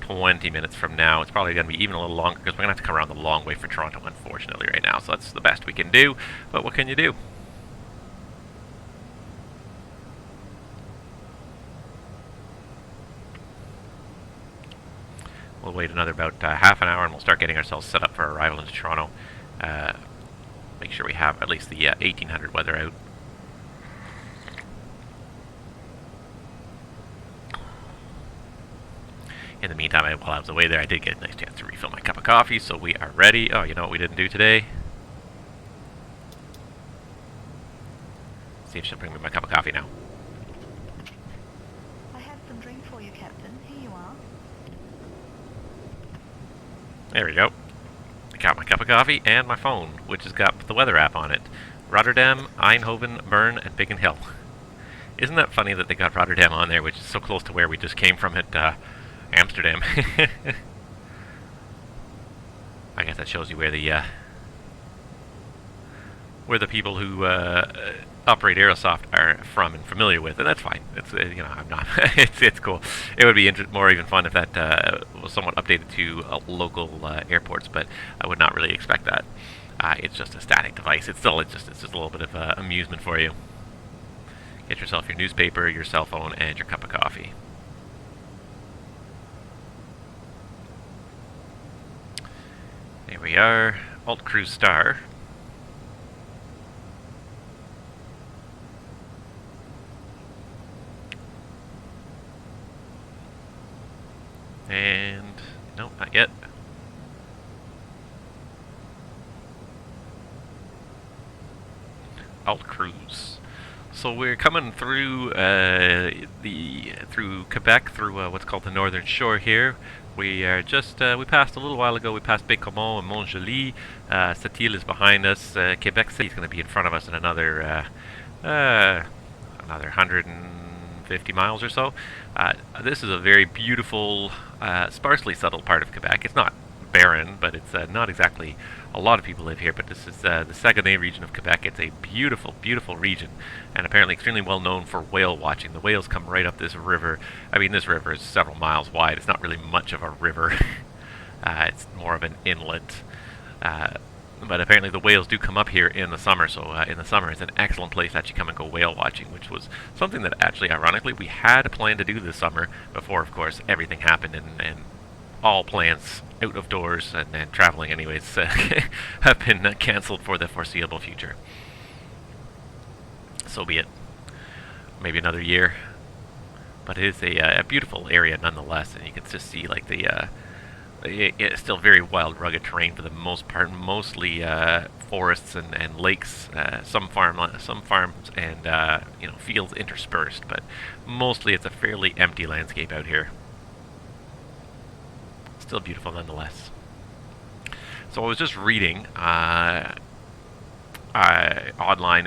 20 minutes from now. It's probably going to be even a little longer because we're going to have to come around the long way for Toronto, unfortunately, right now. So that's the best we can do, but what can you do? We'll wait another about half an hour and we'll start getting ourselves set up for arrival into Toronto. Make sure we have at least the 1800 weather out. In the meantime, while I was away there, I did get a nice chance to refill my cup of coffee, so we are ready. Oh, you know what we didn't do today? See if she'll bring me my cup of coffee now. I have some drink for you, Captain. Here you are. There we go. I got my cup of coffee and my phone, which has got the weather app on it. Rotterdam, Eindhoven, Bern, and Biggin Hill. Isn't that funny that they got Rotterdam on there, which is so close to where we just came from at Amsterdam? I guess that shows you where the people who operate Aerosoft are from and familiar with, and that's fine. It's you know, I'm not. it's cool. It would be more even fun if that was somewhat updated to local airports, but I would not really expect that. It's just a static device. It's just a little bit of amusement for you. Get yourself your newspaper, your cell phone, and your cup of coffee. There we are. Alt Cruise Star. And no, not yet. Alt Cruise. So we're coming through through Quebec, through what's called the Northern Shore here. We are just we passed a little while ago. We passed Baie-Comeau and Montjoli. Sept-Îles is behind us. Quebec City is going to be in front of us in another 150 miles or so. This is a very beautiful, sparsely settled part of Quebec. It's not barren, but it's not exactly a lot of people live here, but this is the Saguenay region of Quebec. It's a beautiful, beautiful region, and apparently extremely well known for whale watching. The whales come right up this river. I mean, this river is several miles wide. It's not really much of a river. It's more of an inlet. But apparently the whales do come up here in the summer, so in the summer it's an excellent place to actually come and go whale watching, which was something that actually, ironically, we had planned to do this summer before, of course, everything happened, and all plans out of doors and traveling anyways have been cancelled for the foreseeable future. So be it. Maybe another year. But it is a beautiful area nonetheless, and you can just see like it's still very wild, rugged terrain for the most part, mostly forests and lakes, some farms and you know, fields interspersed, but mostly it's a fairly empty landscape out here. still beautiful nonetheless. So I was just reading online,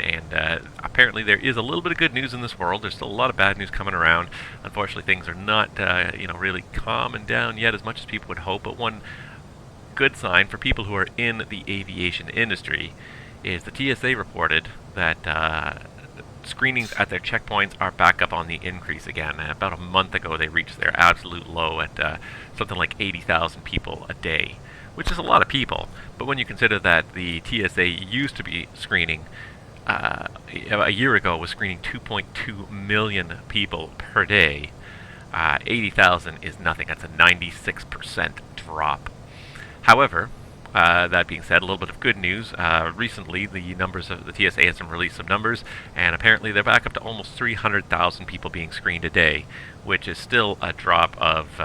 and apparently there is a little bit of good news in this world. There's still a lot of bad news coming around. Unfortunately, things are not, really calming down yet as much as people would hope. But one good sign for people who are in the aviation industry is the TSA reported that screenings at their checkpoints are back up on the increase again. About a month ago, they reached their absolute low at something like 80,000 people a day, which is a lot of people. But when you consider that the TSA used to be screening, a year ago was screening 2.2 million people per day, 80,000 is nothing. That's a 96% drop. However, that being said, a little bit of good news. Recently, the numbers of the TSA has released some numbers, and apparently they're back up to almost 300,000 people being screened a day, which is still a drop of,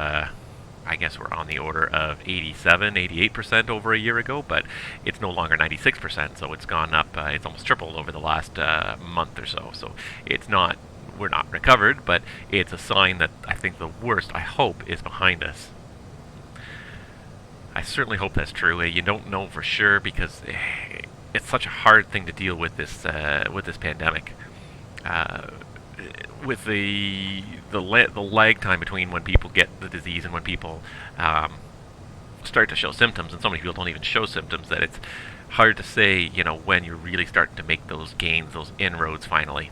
I guess we're on the order of 87, 88% over a year ago, but it's no longer 96%, so it's gone up, it's almost tripled over the last month or so. So it's not, we're not recovered, but it's a sign that I think the worst, I hope, is behind us. I certainly hope that's true. You don't know for sure because it's such a hard thing to deal with this pandemic. With the lag time between when people get the disease and when people start to show symptoms, and so many people don't even show symptoms, that it's hard to say, when you're really starting to make those gains, those inroads finally,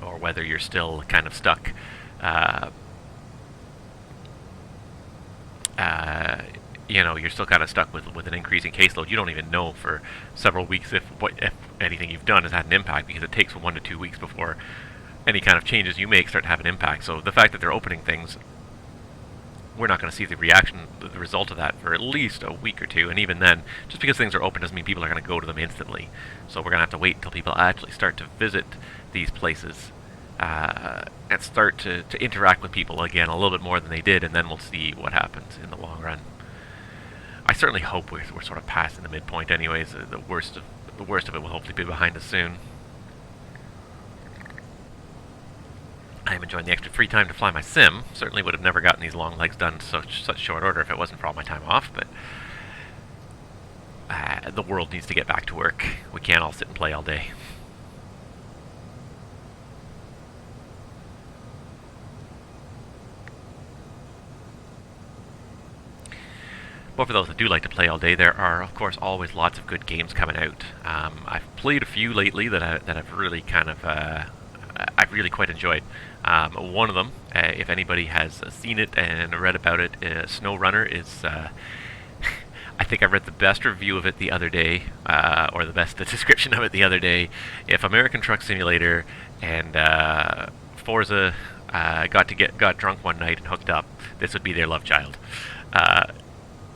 or whether you're still kind of stuck. You're still kind of stuck with an increasing caseload. You don't even know for several weeks if anything you've done has had an impact, because it takes 1 to 2 weeks before any kind of changes you make start to have an impact. So the fact that they're opening things, we're not going to see the result of that for at least a week or two. And even then, just because things are open doesn't mean people are going to go to them instantly. So we're going to have to wait until people actually start to visit these places and start to interact with people again a little bit more than they did, and then we'll see what happens in the long run. I certainly hope we're sort of passing the midpoint anyways. The worst of it will hopefully be behind us soon. I am enjoying the extra free time to fly my sim. Certainly would have never gotten these long legs done in such short order if it wasn't for all my time off, but the world needs to get back to work. We can't all sit and play all day. But for those that do like to play all day, there are, of course, always lots of good games coming out. I've played a few lately that I've really kind of I've really quite enjoyed. One of them, if anybody has seen it and read about it, SnowRunner is. I think I read the best review of it the other day, or the best description of it the other day. If American Truck Simulator and Forza got drunk one night and hooked up, this would be their love child.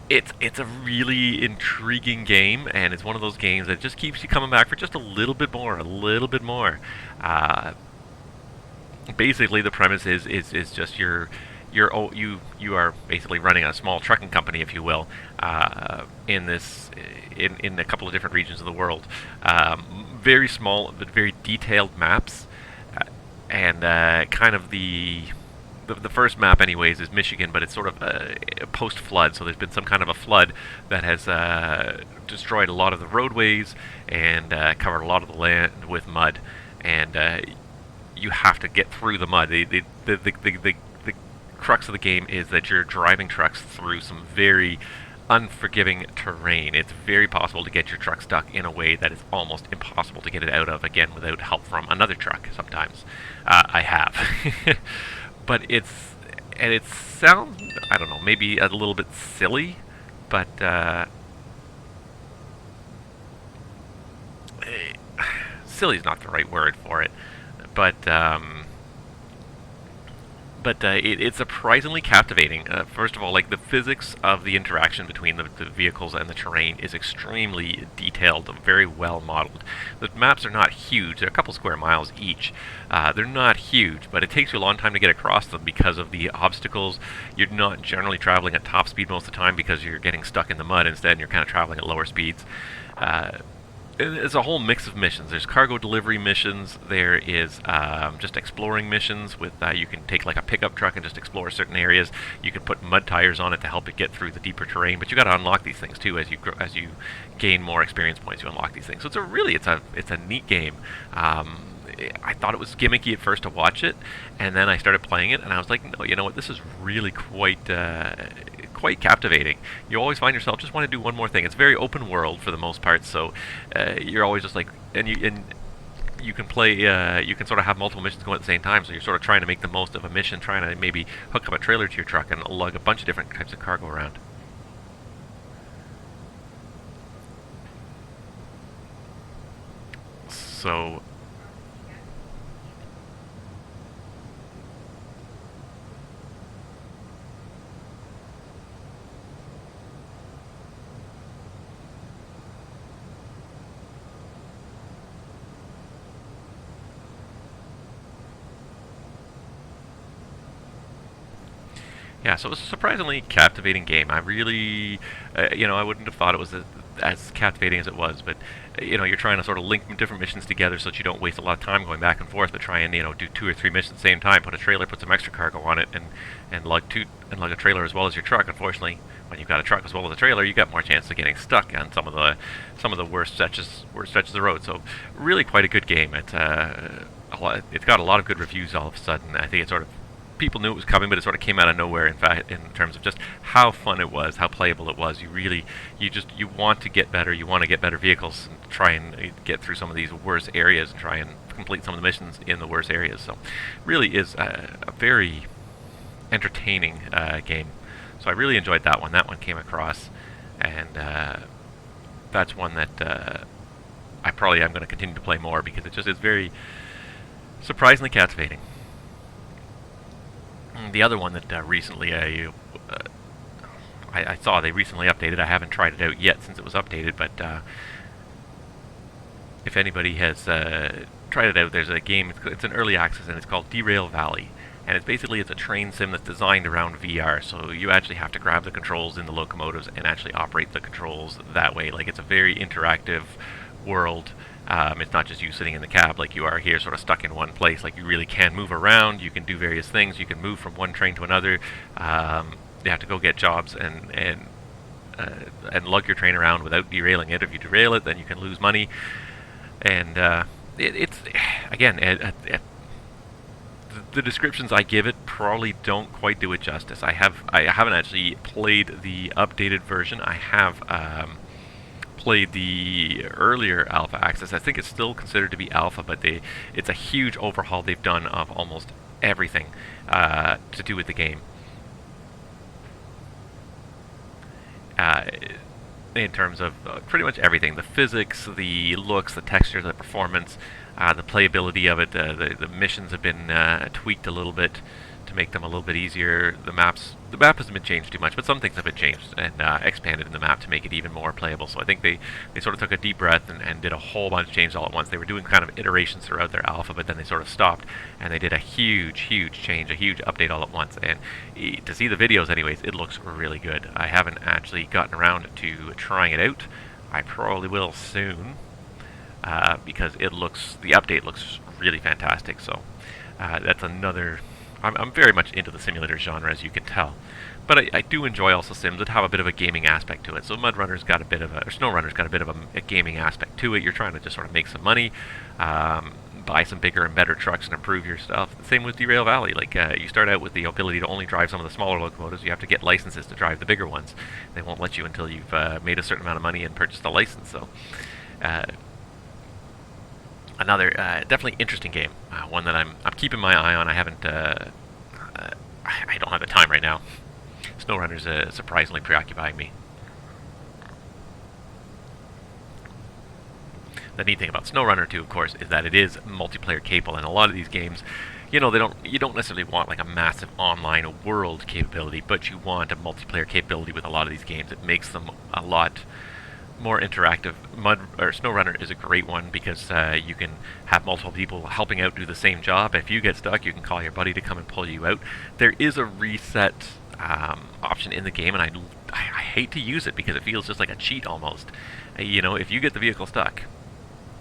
It's a really intriguing game, and it's one of those games that just keeps you coming back for just a little bit more. Basically, the premise is just you are basically running a small trucking company, if you will, in a couple of different regions of the world. Very small but very detailed maps, and kind of the first map, anyways, is Michigan, but it's sort of post-flood, so there's been some kind of a flood that has destroyed a lot of the roadways and covered a lot of the land with mud, and you have to get through the mud. The crux of the game is that you're driving trucks through some very unforgiving terrain. It's very possible to get your truck stuck in a way that is almost impossible to get it out of, again, without help from another truck sometimes. I have. But it sounds, I don't know, maybe a little bit silly, but silly is not the right word for it, but it's surprisingly captivating. First of all, like, the physics of the interaction between the vehicles and the terrain is extremely detailed, very well modeled. The maps are not huge. They're a couple square miles each. They're not huge, but it takes you a long time to get across them because of the obstacles. You're not generally traveling at top speed most of the time because you're getting stuck in the mud. Instead, you're kind of traveling at lower speeds. it's a whole mix of missions. There's cargo delivery missions. There is just exploring missions with you can take like a pickup truck and just explore certain areas. You can put mud tires on it to help it get through the deeper terrain. But you got to unlock these things too as you gain more experience points. You unlock these things. So it's a neat game. I thought it was gimmicky at first to watch it, and then I started playing it, and I was like, no, you know what? This is really quite captivating. You always find yourself just want to do one more thing. It's very open world for the most part, so you're always just like, and you can play, you can sort of have multiple missions going at the same time, so you're sort of trying to make the most of a mission, trying to maybe hook up a trailer to your truck and lug a bunch of different types of cargo around. So yeah, so it was a surprisingly captivating game. I really, I wouldn't have thought it was as captivating as it was, but, you're trying to sort of link different missions together so that you don't waste a lot of time going back and forth, but try and, do 2 or 3 missions at the same time, put a trailer, put some extra cargo on it, and lug a trailer as well as your truck. Unfortunately, when you've got a truck as well as a trailer, you got more chance of getting stuck on some of the worst stretches of the road. So really quite a good game. It's got a lot of good reviews all of a sudden. I think it sort of, people knew it was coming, but it sort of came out of nowhere. In fact, in terms of just how fun it was, how playable it was, you want to get better. You want to get better vehicles and try and get through some of these worst areas and try and complete some of the missions in the worst areas. So, really is a very entertaining game. So I really enjoyed that one. That one came across, and that's one that I probably am going to continue to play more because it just is very surprisingly captivating. The other one that recently I saw they recently updated. I haven't tried it out yet since it was updated, but if anybody has tried it out, there's a game. It's an early access, and it's called Derail Valley. And it's a train sim that's designed around VR. So you actually have to grab the controls in the locomotives and actually operate the controls that way. Like, it's a very interactive world. It's not just you sitting in the cab like you are here, sort of stuck in one place. Like, you really can move around. You can do various things. You can move from one train to another. You have to go get jobs and lug your train around without derailing it. If you derail it, then you can lose money. And it's again, the descriptions I give it probably don't quite do it justice. I haven't actually played the updated version. I have played the earlier alpha access. I think it's still considered to be alpha, but it's a huge overhaul they've done of almost everything to do with the game. In terms of pretty much everything, the physics, the looks, the texture, the performance, the playability of it, the missions have been tweaked a little bit to make them a little bit easier. The map hasn't been changed too much, but some things have been changed and expanded in the map to make it even more playable. So I think they sort of took a deep breath and did a whole bunch of changes all at once. They were doing kind of iterations throughout their alpha, but then they sort of stopped and they did a huge change, a huge update all at once. And to see the videos anyways, it looks really good. I haven't actually gotten around to trying it out. I probably will soon because the update looks really fantastic. So that's another. I'm very much into the simulator genre, as you can tell, but I do enjoy also sims that have a bit of a gaming aspect to it. So SnowRunner's got a bit of a gaming aspect to it. You're trying to just sort of make some money, buy some bigger and better trucks and improve your stuff. The same with Derail Valley. Like, you start out with the ability to only drive some of the smaller locomotives. You have to get licenses to drive the bigger ones. They won't let you until you've made a certain amount of money and purchased a license. So another definitely interesting game, one that I'm keeping my eye on. I haven't, I don't have the time right now. SnowRunner's surprisingly preoccupying me. The neat thing about SnowRunner too, of course, is that it is multiplayer capable, and a lot of these games, you don't necessarily want like a massive online world capability, but you want a multiplayer capability with a lot of these games. It makes them a lot more interactive. SnowRunner is a great one because you can have multiple people helping out do the same job. If you get stuck, you can call your buddy to come and pull you out. There is a reset option in the game, and I hate to use it because it feels just like a cheat almost. If you get the vehicle stuck,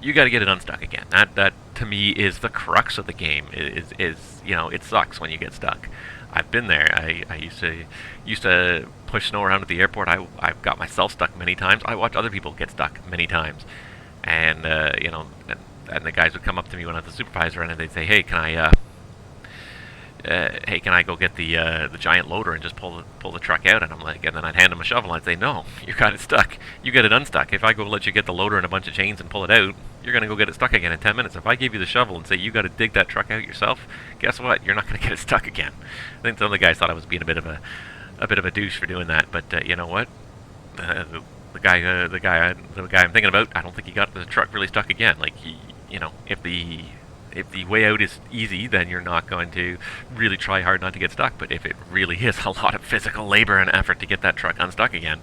you got to get it unstuck again. That to me is the crux of the game. Is you know, it sucks when you get stuck. I've been there. I used to push snow around at the airport. I've got myself stuck many times. I watch other people get stuck many times, and you know, and the guys would come up to me when I was the supervisor, and they'd say, "Hey, can I go get the giant loader and just pull the truck out?" And I'm like, and then I'd hand them a shovel and I'd say, "No, you got it stuck. You get it unstuck. If I go let you get the loader and a bunch of chains and pull it out, you're gonna go get it stuck again in 10 minutes. If I give you the shovel and say you got to dig that truck out yourself, guess what? You're not gonna get it stuck again." I think some of the guys thought I was being a bit of a douche for doing that, but you know what? The guy I'm thinking about, I don't think he got the truck really stuck again. Like, you know, if the way out is easy, then you're not going to really try hard not to get stuck. But if it really is a lot of physical labor and effort to get that truck unstuck again,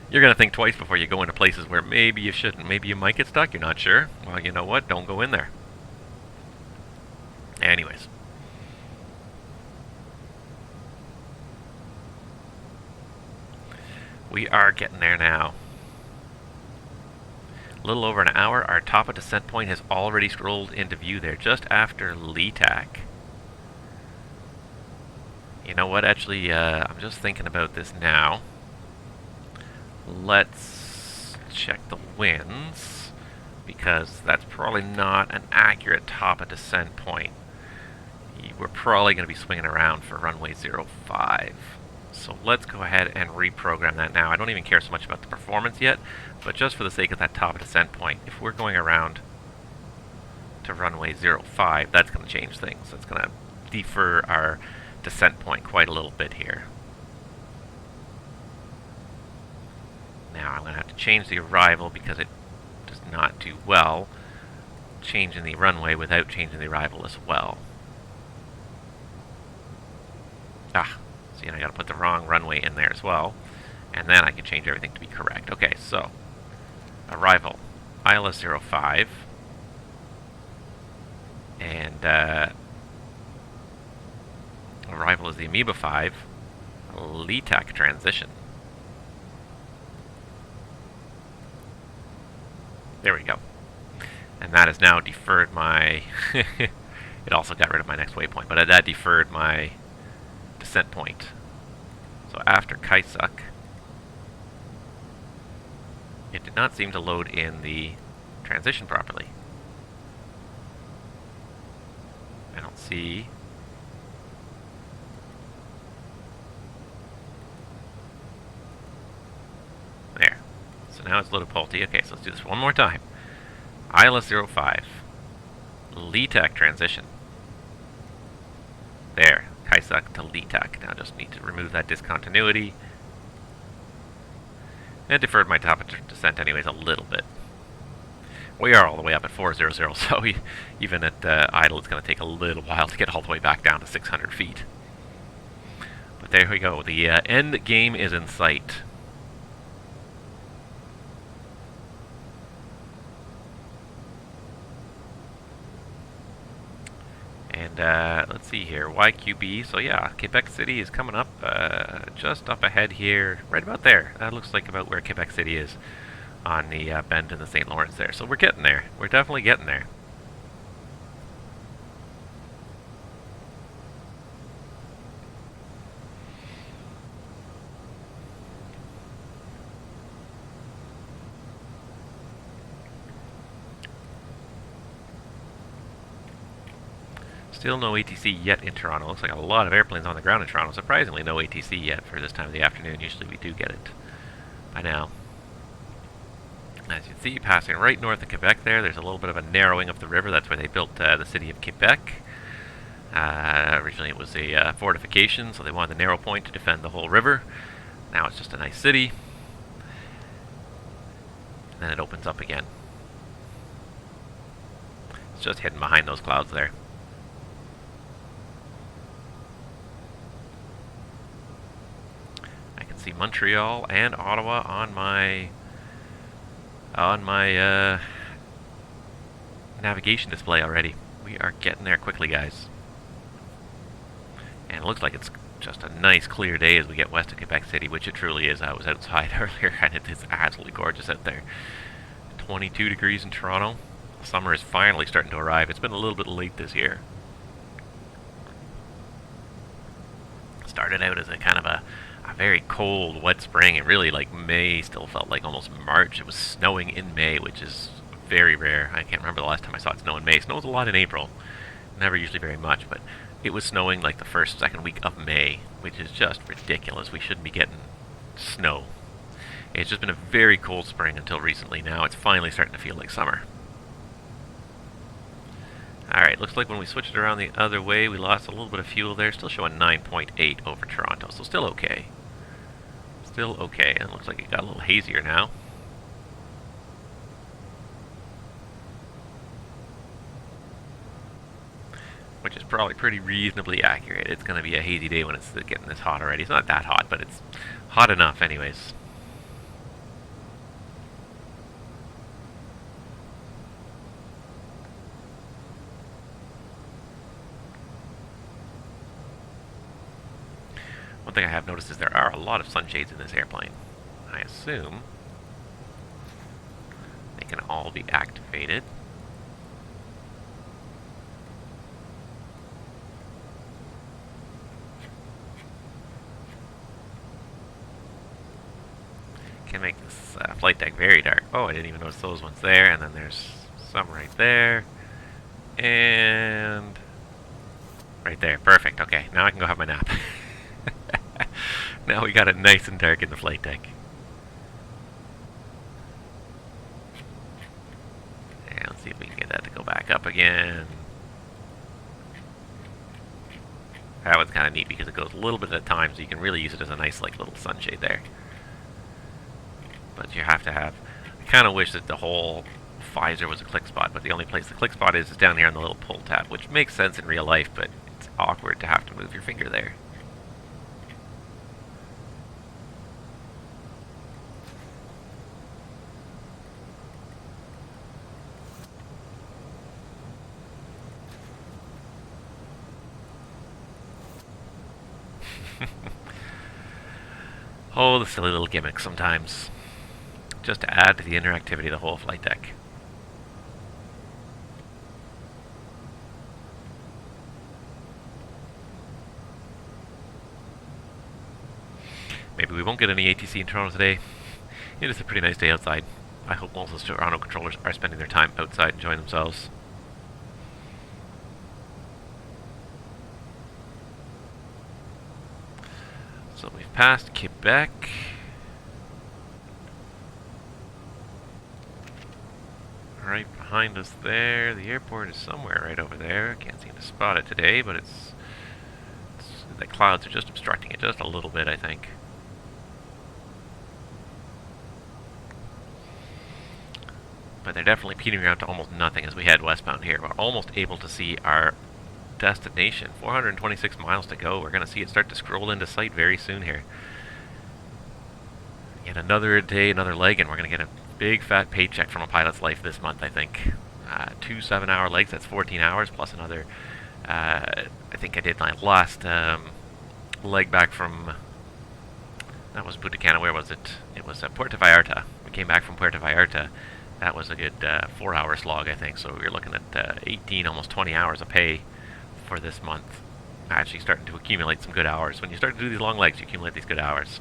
you're going to think twice before you go into places where maybe you shouldn't. Maybe you might get stuck, you're not sure. Well, you know what? Don't go in there. Anyways. We are getting there now. A little over an hour. Our top of descent point has already strolled into view there, just after LETAC. You know what? Actually, I'm just thinking about this now. Let's check the winds, because that's probably not an accurate top of descent point. We're probably going to be swinging around for runway 05. So let's go ahead and reprogram that now. I don't even care so much about the performance yet, but just for the sake of that top of descent point, if we're going around to runway 05, that's going to change things. That's going to defer our descent point quite a little bit here. Now I'm going to have to change the arrival because it does not do well changing the runway without changing the arrival as well. So you know, I got to put the wrong runway in there as well, and then I can change everything to be correct. Okay, so arrival ILS 05, and arrival is the Amoeba 5, LETAC transition. There we go. And that has now deferred my... it also got rid of my next waypoint, but that deferred my descent point. So after Kaisuk, it did not seem to load in the transition properly. I don't see... There. So now it's loaded Pulte. Okay, so let's do this one more time. ILS 05. LETAC transition. There. Kaisuk to LETAC. Now I just need to remove that discontinuity. And deferred my top of descent anyways a little bit. We are all the way up at 400, so even at idle it's going to take a little while to get all the way back down to 600 feet. But there we go. The end game is in sight. And let's see here, YQB, so yeah, Quebec City is coming up, just up ahead here, right about there. That looks like about where Quebec City is on the bend in the St. Lawrence there. So we're getting there. We're definitely getting there. Still no ATC yet in Toronto. Looks like a lot of airplanes on the ground in Toronto. Surprisingly, no ATC yet for this time of the afternoon. Usually we do get it by now. As you can see, passing right north of Quebec there's a little bit of a narrowing of the river. That's where they built the city of Quebec. Originally it was a fortification, so they wanted the narrow point to defend the whole river. Now it's just a nice city. And then it opens up again. It's just hidden behind those clouds there. See Montreal and Ottawa on my navigation display already. We are getting there quickly, guys. And it looks like it's just a nice clear day as we get west of Quebec City, which it truly is. I was outside earlier and it is absolutely gorgeous out there. 22 degrees in Toronto. Summer is finally starting to arrive. It's been a little bit late this year. Started out as a kind of a very cold, wet spring, and really like May still felt like almost March. It was snowing in May, which is very rare. I can't remember the last time I saw it snow in May. It snows a lot in April. Never usually very much, but it was snowing like the first, second week of May, which is just ridiculous. We shouldn't be getting snow. It's just been a very cold spring until recently. Now it's finally starting to feel like summer. Alright, looks like when we switched it around the other way, we lost a little bit of fuel there. Still showing 9.8 over Toronto, so still okay. Still okay, and it looks like it got a little hazier now. Which is probably pretty reasonably accurate. It's going to be a hazy day when it's getting this hot already. It's not that hot, but it's hot enough anyways. One thing I have noticed is there are a lot of sunshades in this airplane. I assume they can all be activated. Can make this flight deck very dark. Oh, I didn't even notice those ones there, and then there's some right there, and right there. Perfect. Okay, now I can go have my nap. Now we got it nice and dark in the flight deck. And let's see if we can get that to go back up again. That one's kind of neat because it goes a little bit at a time, so you can really use it as a nice like little sunshade there. But you have to have... I kind of wish that the whole visor was a click spot, but the only place the click spot is down here on the little pull tab, which makes sense in real life, but it's awkward to have to move your finger there. Oh, the silly little gimmicks sometimes. Just to add to the interactivity of the whole flight deck. Maybe we won't get any ATC in Toronto today. It is a pretty nice day outside. I hope most of the Toronto controllers are spending their time outside enjoying themselves. So we've passed Quebec. Right behind us there. The airport is somewhere right over there. Can't seem to spot it today, but it's the clouds are just obstructing it just a little bit, I think. But they're definitely petering out to almost nothing as we head westbound here. We're almost able to see our destination. 426 miles to go. We're going to see it start to scroll into sight very soon here. Yet another day, another leg, and we're going to get a big fat paycheck from a pilot's life this month, I think. 2 7-hour legs, that's 14 hours, plus another, I think I did my last leg back from, that was Punta Cana, where was it? It was Puerto Vallarta. We came back from Puerto Vallarta. That was a good 4-hour slog, I think, so we're looking at 18, almost 20 hours of pay for this month. Actually starting to accumulate some good hours. When you start to do these long legs, you accumulate these good hours.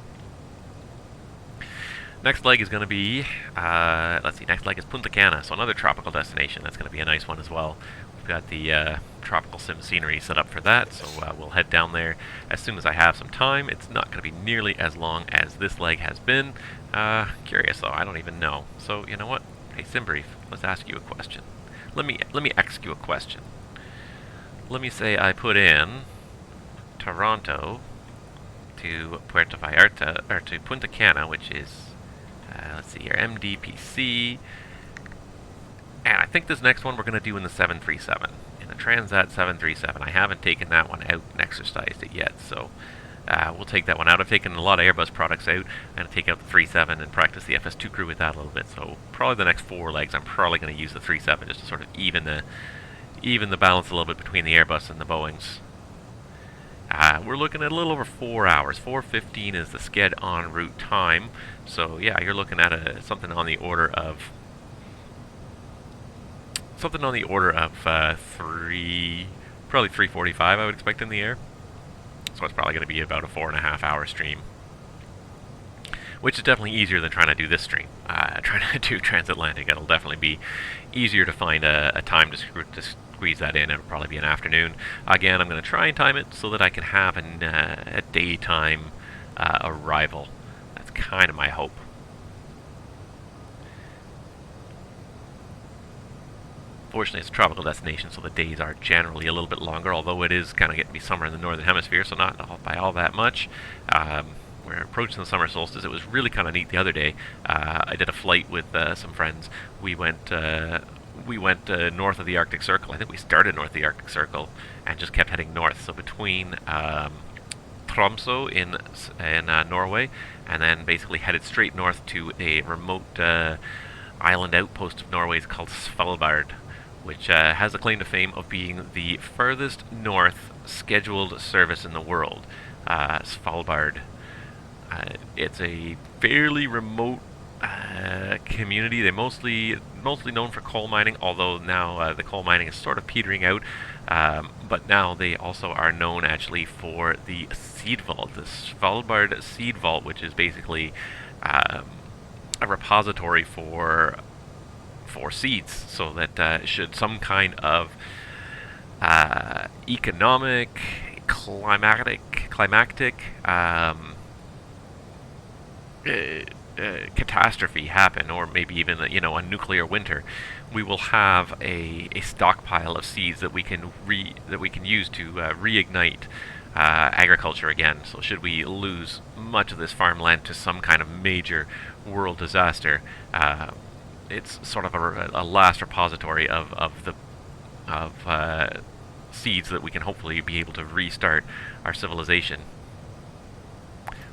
Next leg is going to be, let's see, next leg is Punta Cana, so another tropical destination. That's going to be a nice one as well. We've got the tropical sim scenery set up for that, so we'll head down there as soon as I have some time. It's not going to be nearly as long as this leg has been. Curious though, I don't even know. So, you know what? Hey, SimBrief, let's ask you a question. Let me ask you a question. Let me say I put in Toronto to Puerto Vallarta, or to Punta Cana, which is, let's see here, MDPC. And I think this next one we're going to do in the 737, in the Transat 737. I haven't taken that one out and exercised it yet, so we'll take that one out. I've taken a lot of Airbus products out. I'm going to take out the 37 and practice the FS2 crew with that a little bit. So probably the next 4 legs, I'm probably going to use the 37 just to sort of even the balance a little bit between the Airbus and the Boeings. We're looking at a little over 4 hours. 4:15 is the sched en route time. So yeah, you're looking at something on the order of something on the order of probably 3:45 I would expect in the air. So it's probably going to be about a 4.5 hour stream, which is definitely easier than trying to do this stream. Trying to do transatlantic, it'll definitely be easier to find a time to squeeze that in. It'll probably be an afternoon. Again, I'm going to try and time it so that I can have a daytime arrival. That's kind of my hope. Fortunately, it's a tropical destination, so the days are generally a little bit longer, although it is kind of getting to be summer in the northern hemisphere, so not by all that much. We're approaching the summer solstice. It was really kind of neat the other day. I did a flight with some friends. We went north of the Arctic Circle. I think we started north of the Arctic Circle and just kept heading north. So between Tromsø in Norway, and then basically headed straight north to a remote island outpost of Norway called Svalbard, which has a claim to fame of being the furthest north scheduled service in the world. Svalbard. It's a fairly remote community. They're mostly known for coal mining, although now the coal mining is sort of petering out. But now they also are known actually for the seed vault, the Svalbard seed vault, which is basically a repository for seeds, so that should some kind of economic, climactic catastrophe happen, or maybe even a nuclear winter, we will have a stockpile of seeds that we can use to reignite agriculture again. So should we lose much of this farmland to some kind of major world disaster, it's sort of a last repository of seeds that we can hopefully be able to restart our civilization.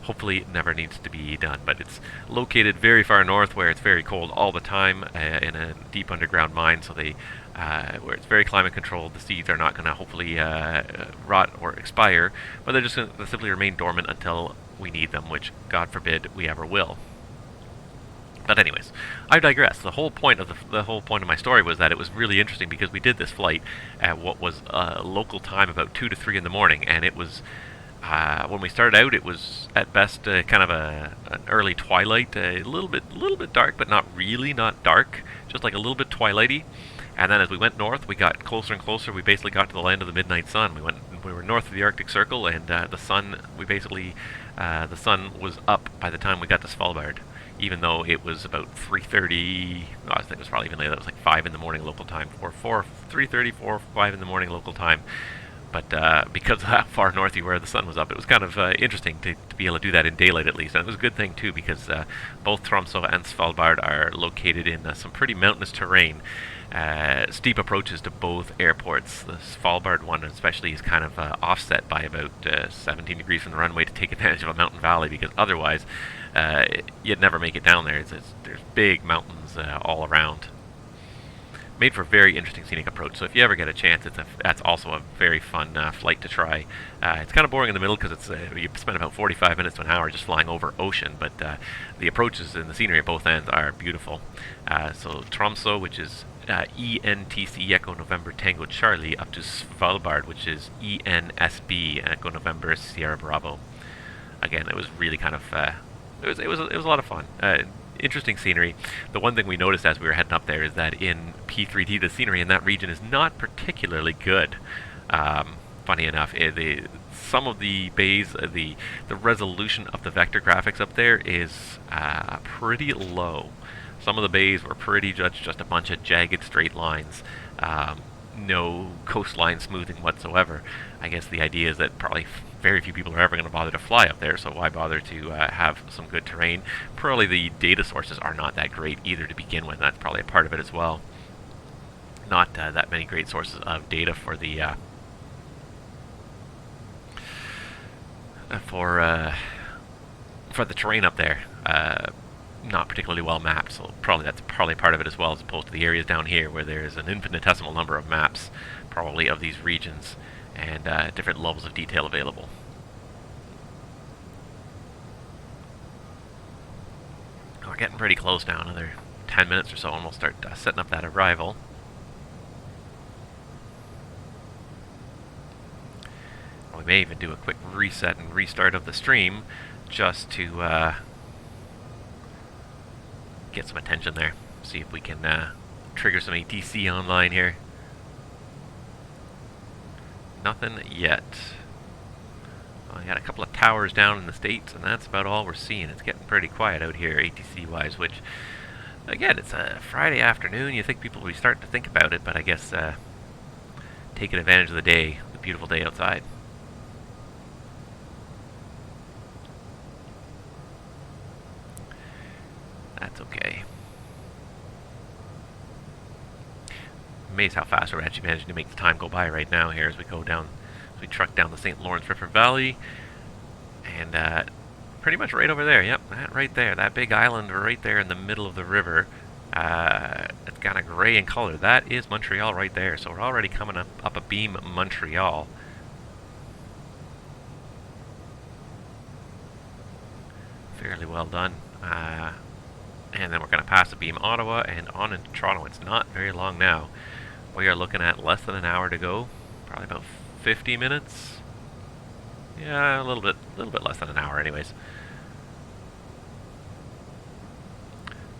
Hopefully it never needs to be done, but it's located very far north where it's very cold all the time in a deep underground mine, so where it's very climate controlled. The seeds are not going to hopefully rot or expire, but they're just going to simply remain dormant until we need them, which God forbid we ever will. But anyways, I digress. The whole point of my story was that it was really interesting because we did this flight at what was local time about 2 to 3 in the morning, and it was when we started out, it was at best kind of an early twilight, a little bit dark, but not dark, just like a little bit twilighty. And then as we went north, we got closer and closer. We basically got to the land of the midnight sun. We were north of the Arctic Circle, and the sun was up by the time we got to Svalbard. Even though it was about 3:30, I think it was probably even later. That was like 5 in the morning local time, 3:30, 4, 5 in the morning local time. But because of how far north you were, the sun was up. It was kind of interesting to be able to do that in daylight at least. And it was a good thing too, because both Tromsø and Svalbard are located in some pretty mountainous terrain. Steep approaches to both airports. The Svalbard one especially is kind of offset by about 17 degrees from the runway to take advantage of a mountain valley, because otherwise you'd never make it down there. There's big mountains all around. Made for a very interesting scenic approach, so if you ever get a chance, that's also a very fun flight to try. It's kind of boring in the middle because you spend about 45 minutes to an hour just flying over ocean, but the approaches and the scenery at both ends are beautiful. So Tromsø, which is ENTC Echo November Tango Charlie, up to Svalbard, which is ENSB Echo November Sierra Bravo. Again, it was really kind of it was a lot of fun. Interesting scenery. The one thing we noticed as we were heading up there is that in P3D, the scenery in that region is not particularly good. Funny enough, some of the bays, the resolution of the vector graphics up there is pretty low. Some of the bays were pretty just a bunch of jagged straight lines. No coastline smoothing whatsoever. I guess the idea is that probably very few people are ever going to bother to fly up there, so why bother to have some good terrain? Probably the data sources are not that great either to begin with. That's probably a part of it as well. Not that many great sources of data for the terrain up there. Not particularly well mapped, so that's probably part of it as well, as opposed to the areas down here where there's an infinitesimal number of maps, probably of these regions, and different levels of detail available. We're getting pretty close now, another 10 minutes or so, and we'll start setting up that arrival. We may even do a quick reset and restart of the stream just to get some attention there. See if we can trigger some ATC online here. Nothing yet. Well, I got a couple of towers down in the States, and that's about all we're seeing. It's getting pretty quiet out here, ATC-wise, which, again, it's a Friday afternoon. You think people will be starting to think about it, but I guess taking advantage of the day, the beautiful day outside. That's okay. Amazed how fast we're actually managing to make the time go by right now here as we go down, as we truck down the St. Lawrence River Valley, and pretty much right over there. Yep, that right there, that big island right there in the middle of the river. It's kind of gray in color. That is Montreal right there. So we're already coming up abeam Montreal. Fairly well done. And then we're going to pass abeam Ottawa and on into Toronto. It's not very long now. We are looking at less than an hour to go. Probably about 50 minutes. Yeah, a little bit less than an hour anyways.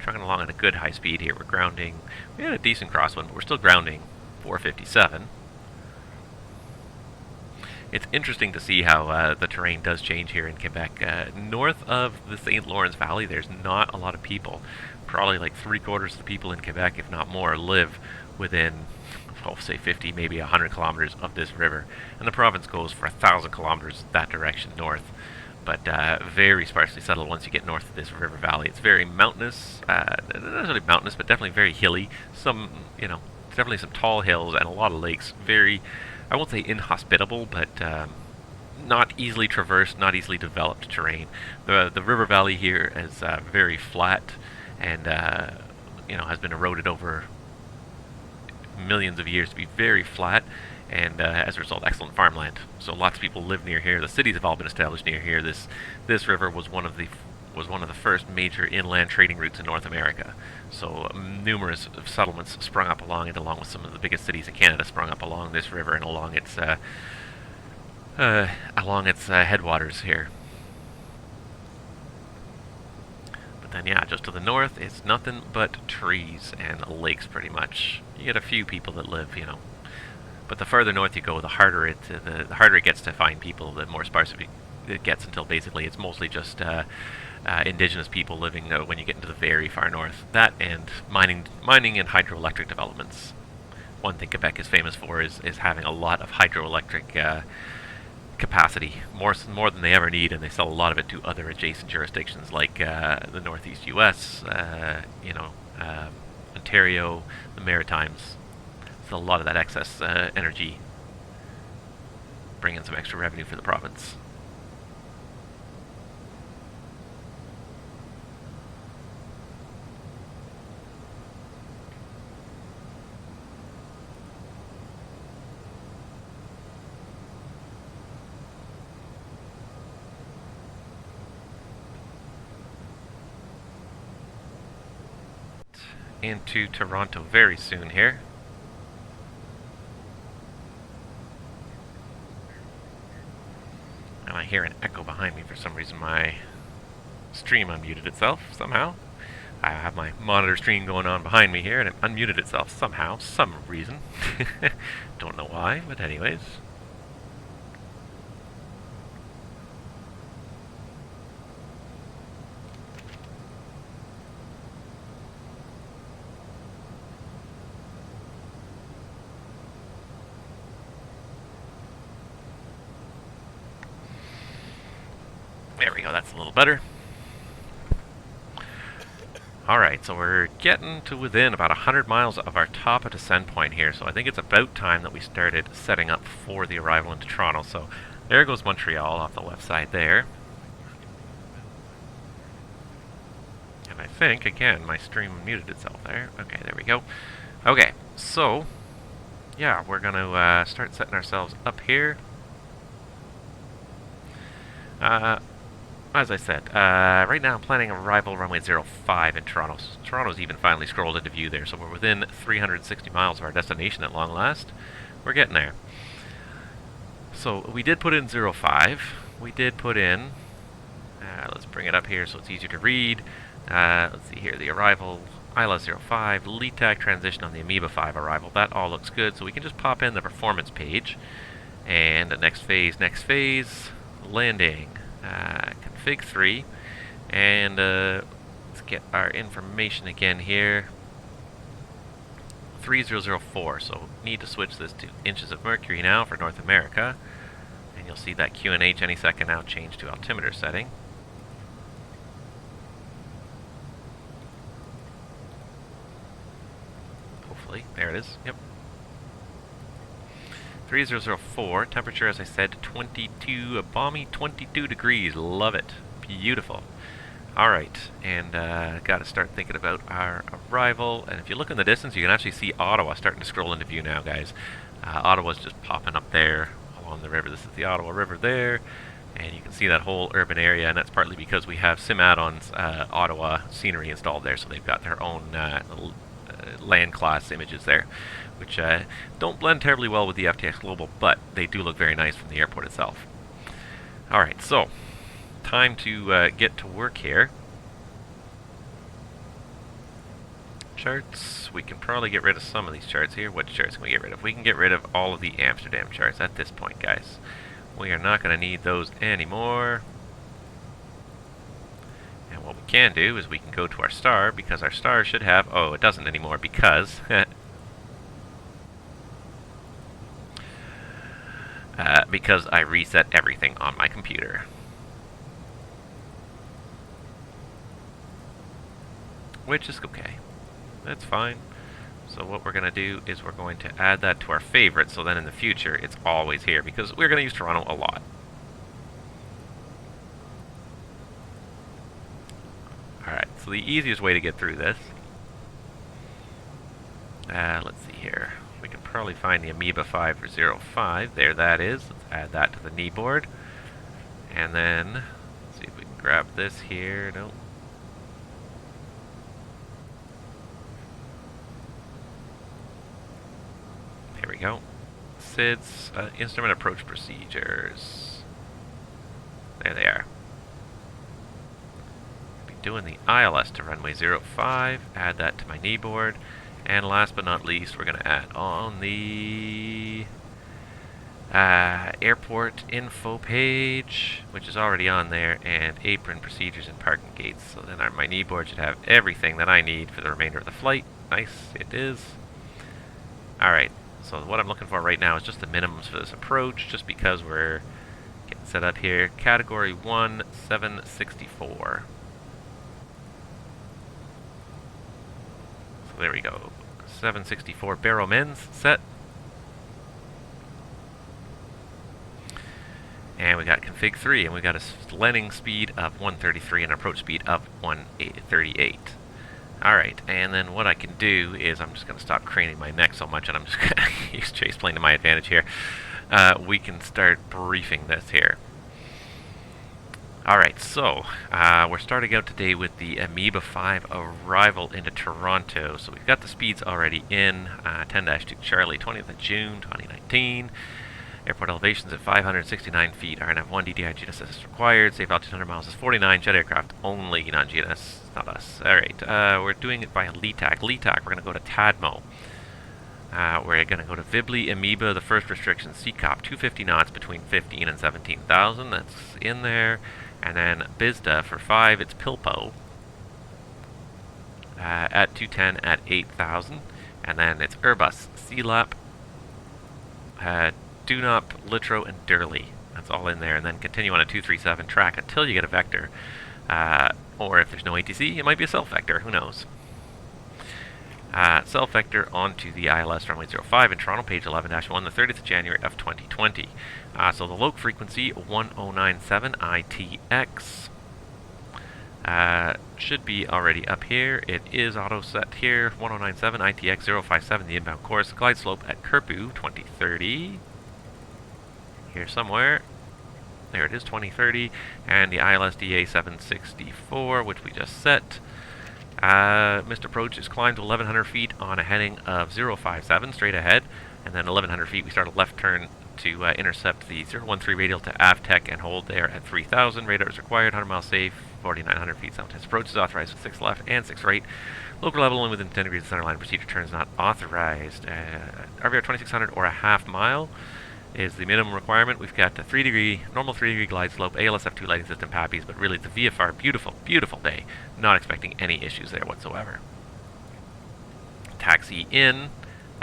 Trucking along at a good high speed here. We're grounding. We had a decent crosswind, but we're still grounding 457. It's interesting to see how the terrain does change here in Quebec. North of the St. Lawrence Valley, there's not a lot of people. Probably like 3/4 of the people in Quebec, if not more, live within, well, say 50, maybe 100 kilometers of this river. And the province goes for 1,000 kilometers that direction north. But very sparsely settled once you get north of this river valley. It's very mountainous, not necessarily mountainous, but definitely very hilly. Some, you know, definitely some tall hills and a lot of lakes. Very, I won't say inhospitable, but not easily traversed, not easily developed terrain. The river valley here is very flat and you know, has been eroded over millions of years to be very flat, and as a result, excellent farmland. So lots of people live near here. The cities have all been established near here. This river was one of the first major inland trading routes in North America. So numerous settlements sprung up along it, along with some of the biggest cities in Canada sprung up along this river and along its headwaters here. But then, yeah, just to the north, it's nothing but trees and lakes, pretty much. You get a few people that live, you know. But the further north you go, the harder it gets to find people. The more sparse it gets, until basically it's mostly just indigenous people living when you get into the very far north. That and mining and hydroelectric developments. One thing Quebec is famous for is having a lot of hydroelectric capacity, more than they ever need, and they sell a lot of it to other adjacent jurisdictions like the Northeast U.S., you know, Ontario, the Maritimes. So a lot of that excess energy bring in some extra revenue for the province. Into Toronto very soon here. And I hear an echo behind me for some reason. My stream unmuted itself somehow. I have my monitor stream going on behind me here, and it unmuted itself somehow, some reason. Don't know why, but anyways. There we go, that's a little better. Alright, so we're getting to within about 100 miles of our top of descent point here, so I think it's about time that we started setting up for the arrival into Toronto. So there goes Montreal off the left side there. And I think, again, my stream muted itself there. Okay, there we go. Okay, so, yeah, we're going to start setting ourselves up here. As I said, right now I'm planning a arrival runway 05 in Toronto. Toronto's even finally scrolled into view there, so we're within 360 miles of our destination at long last. We're getting there. So we did put in 05. We did put in, let's bring it up here so it's easier to read. Let's see here, the arrival, ILS 05, LETAC transition on the Amoeba 5 arrival. That all looks good, so we can just pop in the performance page. And the next phase, landing, config 3. And let's get our information again here. 3004, so need to switch this to inches of mercury now for North America. And you'll see that QNH any second now change to altimeter setting. Hopefully, there it is, yep. 3004, temperature as I said 22, a balmy 22 degrees, love it, beautiful. Alright, and got to start thinking about our arrival, and if you look in the distance you can actually see Ottawa starting to scroll into view now, guys. Ottawa's just popping up there along the river. This is the Ottawa River there, and you can see that whole urban area, and that's partly because we have Sim add-ons Ottawa scenery installed there, so they've got their own land class images there, which don't blend terribly well with the FTX Global, but they do look very nice from the airport itself. Alright, so time to get to work here. Charts, we can probably get rid of some of these charts here. What charts can we get rid of? We can get rid of all of the Amsterdam charts at this point, guys. We are not going to need those anymore. And what we can do is we can go to our star, because our star should have, oh, it doesn't anymore because because I reset everything on my computer. Which is okay. That's fine. So what we're going to do is we're going to add that to our favorites, so then in the future it's always here, because we're going to use Toronto a lot. Alright, so the easiest way to get through this, let's see here. We can probably find the Amoeba 5 for 05. There that is. Let's add that to the knee board. And then, let's see if we can grab this here. Nope. There we go. SIDS, instrument approach procedures. There they are. Be doing the ILS to runway 05. Add that to my knee board. And last but not least, we're going to add on the airport info page, which is already on there, and apron procedures and parking gates. So then my knee board should have everything that I need for the remainder of the flight. Nice, it is. Alright, so what I'm looking for right now is just the minimums for this approach, just because we're getting set up here. Category 1, 764. So there we go. 764 barrel mins set. And we got config 3, and we got a landing speed of 133 and an approach speed of 138. Alright, and then what I can do is I'm just going to stop craning my neck so much, and I'm just going to use chase plane to my advantage here. We can start briefing this here. Alright, so we're starting out today with the Amoeba 5 arrival into Toronto. So we've got the speeds already in, 10-2 Charlie, 20th of June, 2019. Airport elevations at 569 feet, RNF 1 DDI GNSS is required. Safe altitude 100 miles is 49, jet aircraft only, non-GNS, not us. Alright, we're doing it by LETAC. LETAC, we're going to go to TADMO. We're going to go to Vibli Amoeba, the first restriction, CCOP, 250 knots between 15 and 17,000. That's in there. And then BISDA for 5, it's Pilpo at 210 at 8,000. And then it's Airbus, CLAP, Dunop, Litro, and Durley. That's all in there. And then continue on a 237 track until you get a vector. Or if there's no ATC, it might be a self-vector. Who knows? Self-vector onto the ILS runway 05 in Toronto, page 11-1, the 30th of January of 2020. So the loc frequency, 1097 ITX. Should be already up here. It is auto set here, 1097 ITX 057, the inbound course. Glide slope at Kerpu, 2030. Here somewhere. There it is, 2030. And the ILSDA 764, which we just set. Missed approach is climbed to 1,100 feet on a heading of 057, straight ahead. And then 1100 feet, we start a left turn to intercept the 013 radial to AVTEC and hold there at 3000. Radar is required, 100 miles safe, 4900 feet south. Approach is authorized with 6 left and 6 right. Local level only within 10 degrees of center line. Procedure turn is not authorized. RVR 2600 or a half mile is the minimum requirement. We've got a normal 3 degree glide slope, ALSF2 lighting system, PAPIs, but really it's a VFR, beautiful, beautiful day. Not expecting any issues there whatsoever. Taxi in.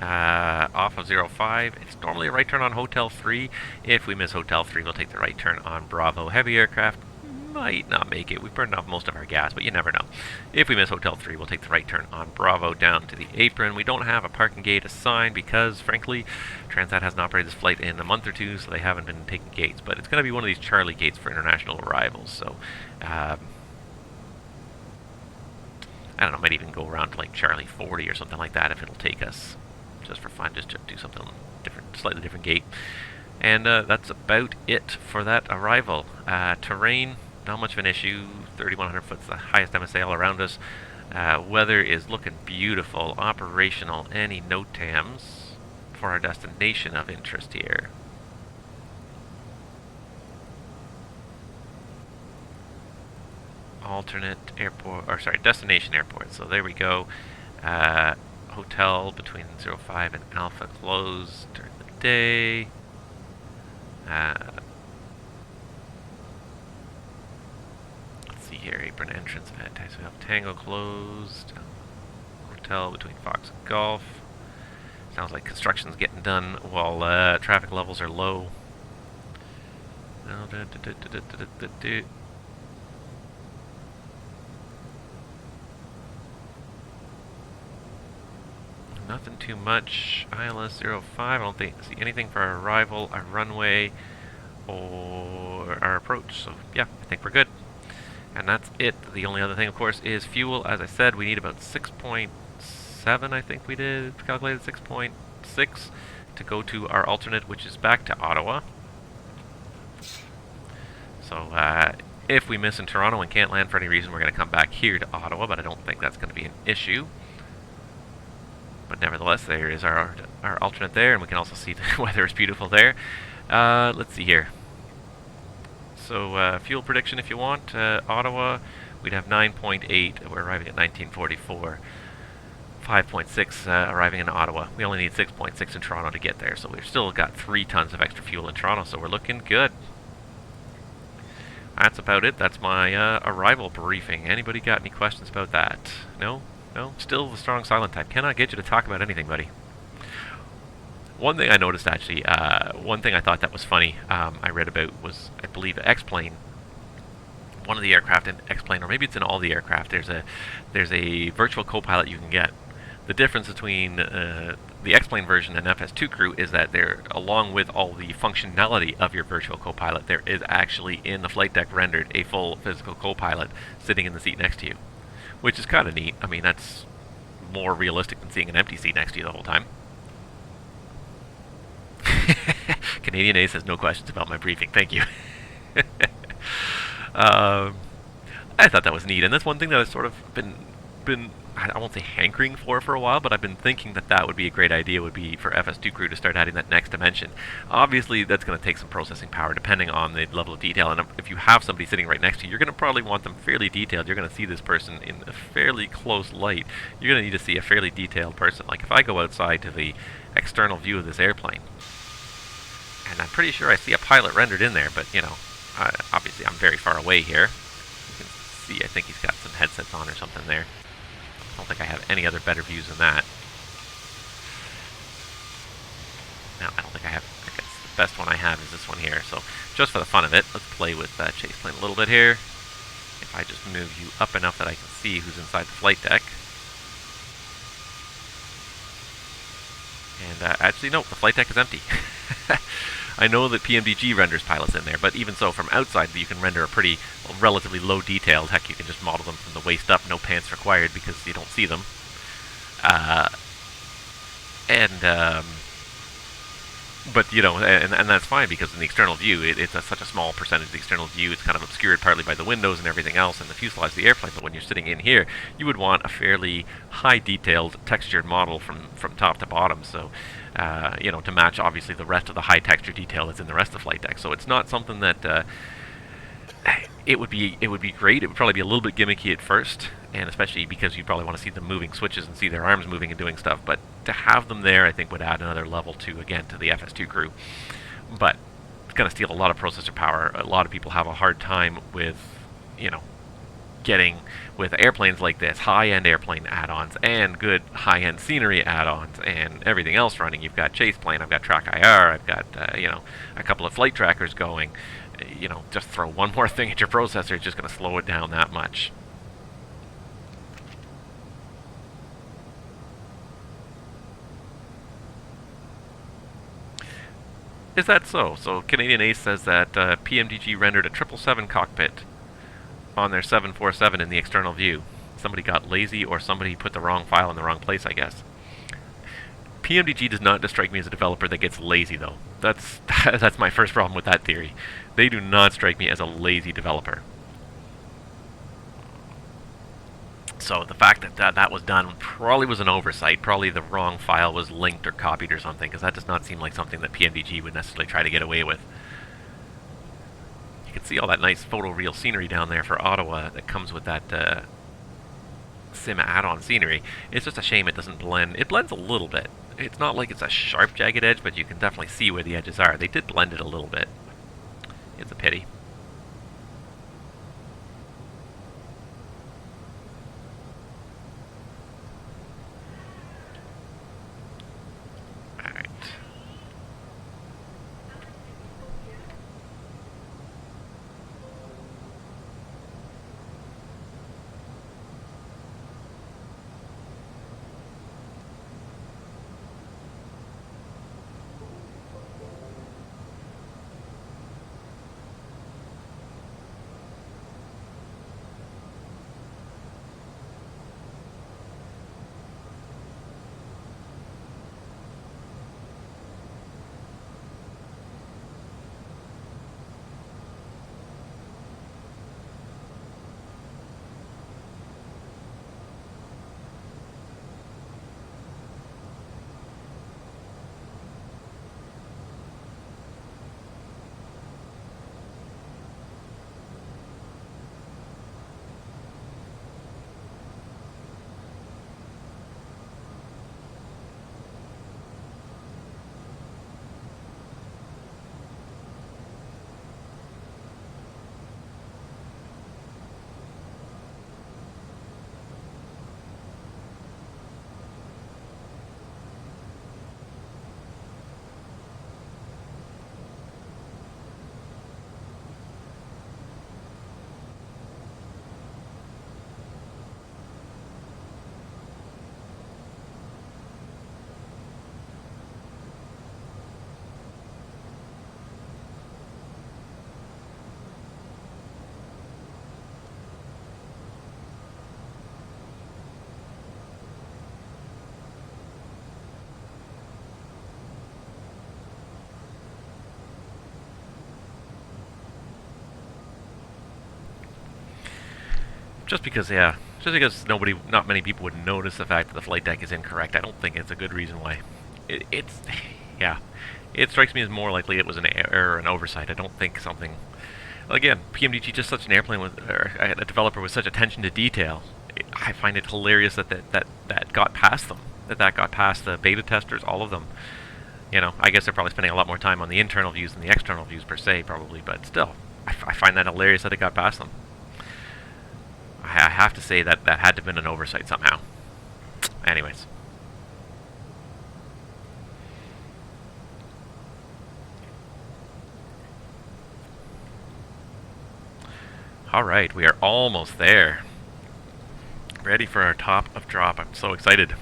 Off of 05. It's normally a right turn on Hotel 3. If we miss Hotel 3, we'll take the right turn on Bravo. Heavy aircraft might not make it. We've burned off most of our gas, but you never know. If we miss Hotel 3, we'll take the right turn on Bravo down to the apron. We don't have a parking gate assigned because, frankly, Transat hasn't operated this flight in a month or two, so they haven't been taking gates. But it's going to be one of these Charlie gates for international arrivals, so I don't know, might even go around to like Charlie 40 or something like that if it'll take us. Just for fun, just to do something different, slightly different gate. And that's about it for that arrival. Terrain, not much of an issue. 3,100 foot's the highest MSA all around us. Weather is looking beautiful. Operational. Any NOTAMs for our destination of interest here? Alternate airport, or sorry, destination airport. So there we go. Hotel between 05 and Alpha closed during the day. Let's see here, apron entrance at Taxi Tango closed. Hotel between Fox and Golf. Sounds like construction's getting done while traffic levels are low. Nothing too much. ILS 05, I don't see anything for our arrival, our runway, or our approach. So yeah, I think we're good. And that's it. The only other thing, of course, is fuel. As I said, we need about 6.7, I think we did, calculated 6.6 to go to our alternate, which is back to Ottawa. So if we miss in Toronto and can't land for any reason, we're going to come back here to Ottawa, but I don't think that's going to be an issue. But nevertheless, there is our alternate there, and we can also see the weather is beautiful there. Let's see here. So fuel prediction if you want. Ottawa, we'd have 9.8. We're arriving at 1944. 5.6 arriving in Ottawa. We only need 6.6 in Toronto to get there, so we've still got 3 tons of extra fuel in Toronto, so we're looking good. That's about it. That's my arrival briefing. Anybody got any questions about that? No? No? Still the strong silent type. Cannot get you to talk about anything, buddy. One thing I noticed, actually, one thing I thought that was funny, I read about was, I believe, X-Plane. One of the aircraft in X-Plane, or maybe it's in all the aircraft, there's a virtual co-pilot you can get. The difference between the X-Plane version and FS2 crew is that there, along with all the functionality of your virtual co-pilot, there is actually in the flight deck rendered a full physical co-pilot sitting in the seat next to you, which is kind of neat. I mean, that's more realistic than seeing an empty seat next to you the whole time. Canadian A says no questions about my briefing. Thank you. I thought that was neat, and that's one thing that I've sort of been I won't say hankering for a while, but I've been thinking that would be a great idea, would be for FS2 crew to start adding that next dimension. Obviously, that's going to take some processing power depending on the level of detail, and if you have somebody sitting right next to you, you're going to probably want them fairly detailed. You're going to see this person in a fairly close light. You're going to need to see a fairly detailed person. Like if I go outside to the external view of this airplane, and I'm pretty sure I see a pilot rendered in there, but you know, obviously I'm very far away here. You can see, I think he's got some headsets on or something there. I don't think I have any other better views than that. No, I don't think I have. I guess the best one I have is this one here. So just for the fun of it, let's play with Chase Plane a little bit here. If I just move you up enough that I can see who's inside the flight deck. And actually, no, the flight deck is empty. I know that PMDG renders pilots in there, but even so, from outside, you can render a pretty, relatively low detailed. Heck, you can just model them from the waist up, no pants required because you don't see them. But you know, and that's fine because in the external view, it's such a small percentage of the external view. It's kind of obscured partly by the windows and everything else, and the fuselage of the airplane. But when you're sitting in here, you would want a fairly high detailed, textured model from top to bottom. So you know, to match obviously the rest of the high texture detail that's in the rest of the flight deck. So it's not something that it would be great. It would probably be a little bit gimmicky at first, and especially because you probably want to see them moving switches and see their arms moving and doing stuff. But to have them there, I think, would add another level to the FS2 crew. But it's going to steal a lot of processor power. A lot of people have a hard time with, you know, getting with airplanes like this, high-end airplane add-ons and good high-end scenery add-ons and everything else running. You've got Chase Plane, I've got Track IR, I've got you know, a couple of flight trackers going. You know, just throw one more thing at your processor, it's just going to slow it down that much. Is that so? So Canadian Ace says that PMDG rendered a 777 cockpit on their 747 in the external view. Somebody got lazy, or somebody put the wrong file in the wrong place, I guess. PMDG does not strike me as a developer that gets lazy, though. That's my first problem with that theory. They do not strike me as a lazy developer. So the fact that that was done probably was an oversight. Probably the wrong file was linked or copied or something, because that does not seem like something that PMDG would necessarily try to get away with. You can see all that nice photoreal scenery down there for Ottawa that comes with that sim add-on scenery. It's just a shame it doesn't blend. It blends a little bit. It's not like it's a sharp, jagged edge, but you can definitely see where the edges are. They did blend it a little bit. It's a pity. Alright. Just because not many people would notice the fact that the flight deck is incorrect, I don't think it's a good reason why. It strikes me as more likely it was an error, an oversight. I don't think something. Again, PMDG just such an airplane with, or a developer with such attention to detail. I find it hilarious that got past them. That got past the beta testers, all of them. You know, I guess they're probably spending a lot more time on the internal views than the external views per se, probably. But still, I find that hilarious that it got past them. I have to say that had to have been an oversight somehow. Anyways. Alright, we are almost there. Ready for our top of drop. I'm so excited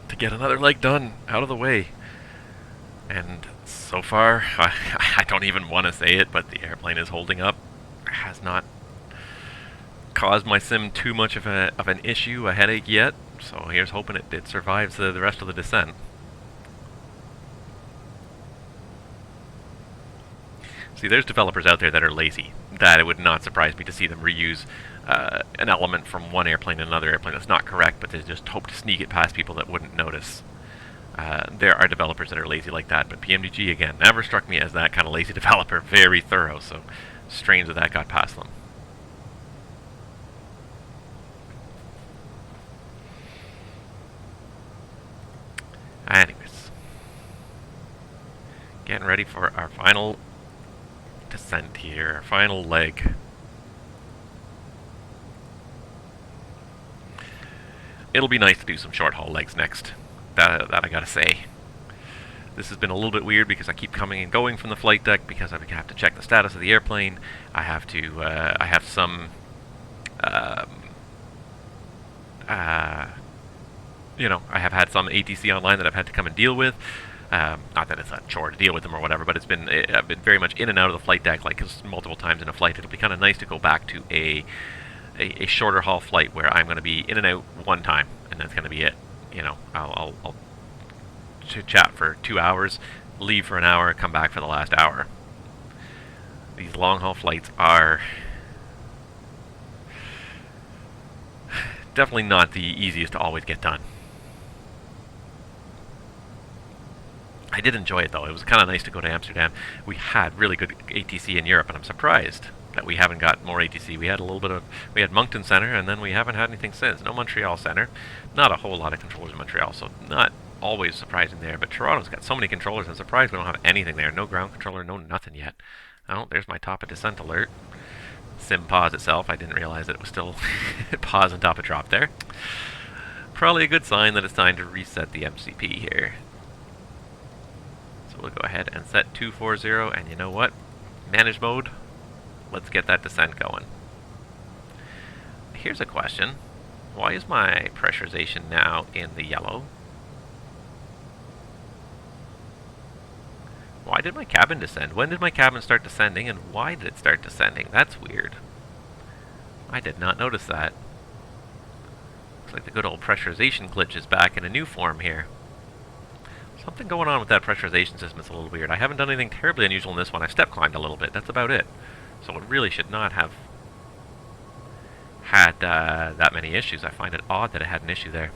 to get another leg done, out of the way. And so far, I don't even want to say it, but the airplane is holding up. It has not caused my sim too much of an issue, a headache yet. So here's hoping it survives the rest of the descent. See, there's developers out there that are lazy, that it would not surprise me to see them reuse an element from one airplane to another airplane that's not correct, but they just hope to sneak it past people that wouldn't notice. There are developers that are lazy like that, but PMDG, again, never struck me as that kind of lazy developer. Very thorough, so strange that that got past them. Anyways, getting ready for our final descent here, our final leg. It'll be nice to do some short haul legs next. That I gotta say. This has been a little bit weird because I keep coming and going from the flight deck because I have to check the status of the airplane. I have to, I have some, you know, I have had some ATC online that I've had to come and deal with. Not that it's a chore to deal with them or whatever, but I've been very much in and out of the flight deck, like multiple times in a flight. It'll be kind of nice to go back to a shorter haul flight where I'm going to be in and out one time, and that's going to be it. You know, I'll chat for 2 hours, leave for an hour, come back for the last hour. These long haul flights are definitely not the easiest to always get done. I did enjoy it though. It was kind of nice to go to Amsterdam. We had really good ATC in Europe, and I'm surprised that we haven't got more ATC. We had we had Moncton Centre, and then we haven't had anything since. No Montreal Centre. Not a whole lot of controllers in Montreal, so not always surprising there. But Toronto's got so many controllers, I'm surprised we don't have anything there. No ground controller, no nothing yet. Oh, there's my top of descent alert. Sim pause itself. I didn't realize that it was still pause on top of drop there. Probably a good sign that it's time to reset the MCP here. So we'll go ahead and set 240, and you know what? Manage mode. Let's get that descent going. Here's a question. Why is my pressurization now in the yellow? Why did my cabin descend? When did my cabin start descending, and why did it start descending? That's weird. I did not notice that. Looks like the good old pressurization glitch is back in a new form here. Something going on with that pressurization system is a little weird. I haven't done anything terribly unusual in this one. I step climbed a little bit. That's about it. So it really should not have had that many issues. I find it odd that it had an issue there.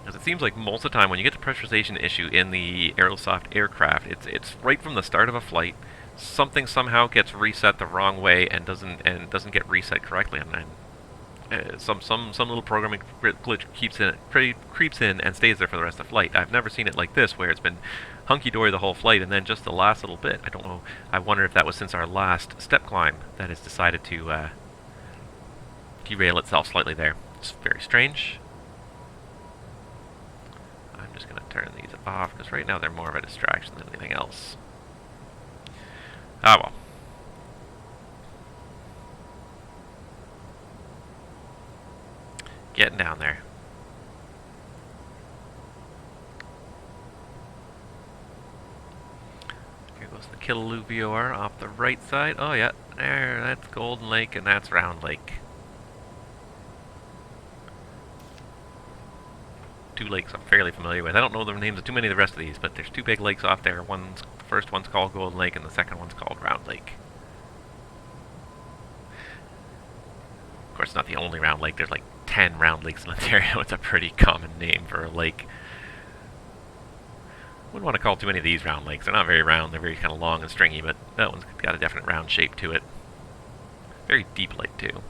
Because it seems like most of the time when you get the pressurization issue in the Aerosoft aircraft, it's right from the start of a flight. Something somehow gets reset the wrong way and doesn't get reset correctly, and some little programming glitch creeps in and stays there for the rest of the flight. I've never seen it like this, where it's been hunky-dory the whole flight, and then just the last little bit. I don't know. I wonder if that was since our last step climb that has decided to derail itself slightly there. It's very strange. I'm just going to turn these off, because right now they're more of a distraction than anything else. Ah, well. Getting down there. Here goes the Killaloo VOR off the right side. Oh yeah, there, that's Golden Lake and that's Round Lake. Two lakes I'm fairly familiar with. I don't know the names of too many of the rest of these, but there's two big lakes off there. The first one's called Golden Lake and the second one's called Round Lake. Of course, it's not the only Round Lake. There's like 10 Round Lakes in Ontario. It's a pretty common name for a lake. Wouldn't want to call too many of these Round Lakes. They're not very round. They're very kind of long and stringy, but that one's got a definite round shape to it. Very deep lake, too.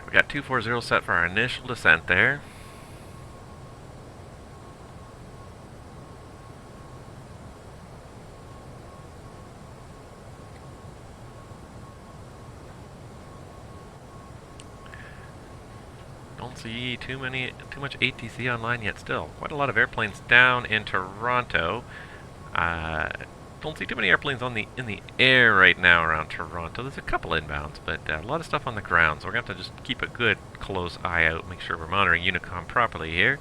We got 240 set for our initial descent there. Don't see too much ATC online yet still. Quite a lot of airplanes down in Toronto. Don't see too many airplanes in the air right now around Toronto. There's a couple inbounds, but a lot of stuff on the ground. So we're going to have to just keep a good close eye out, make sure we're monitoring Unicom properly here.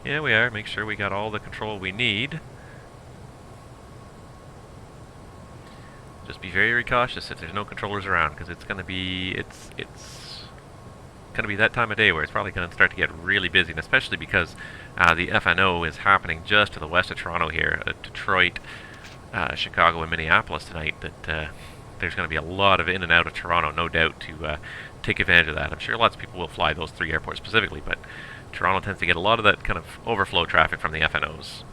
Yeah, we are. Make sure we got all the control we need. Just be very, very cautious if there's no controllers around, because it's going to be it's going to be that time of day where it's probably going to start to get really busy, and especially because the FNO is happening just to the west of Toronto here, Detroit, Chicago, and Minneapolis tonight. That there's going to be a lot of in and out of Toronto, no doubt, to take advantage of that. I'm sure lots of people will fly those three airports specifically, but Toronto tends to get a lot of that kind of overflow traffic from the FNOs.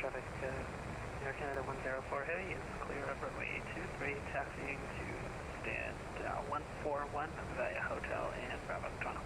traffic, Air Canada 104 Heavy is clear of runway 23, taxiing to stand 141 via Hotel and Bravo Toronto.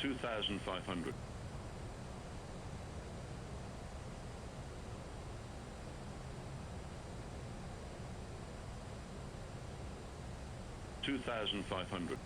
2,500. 2,500.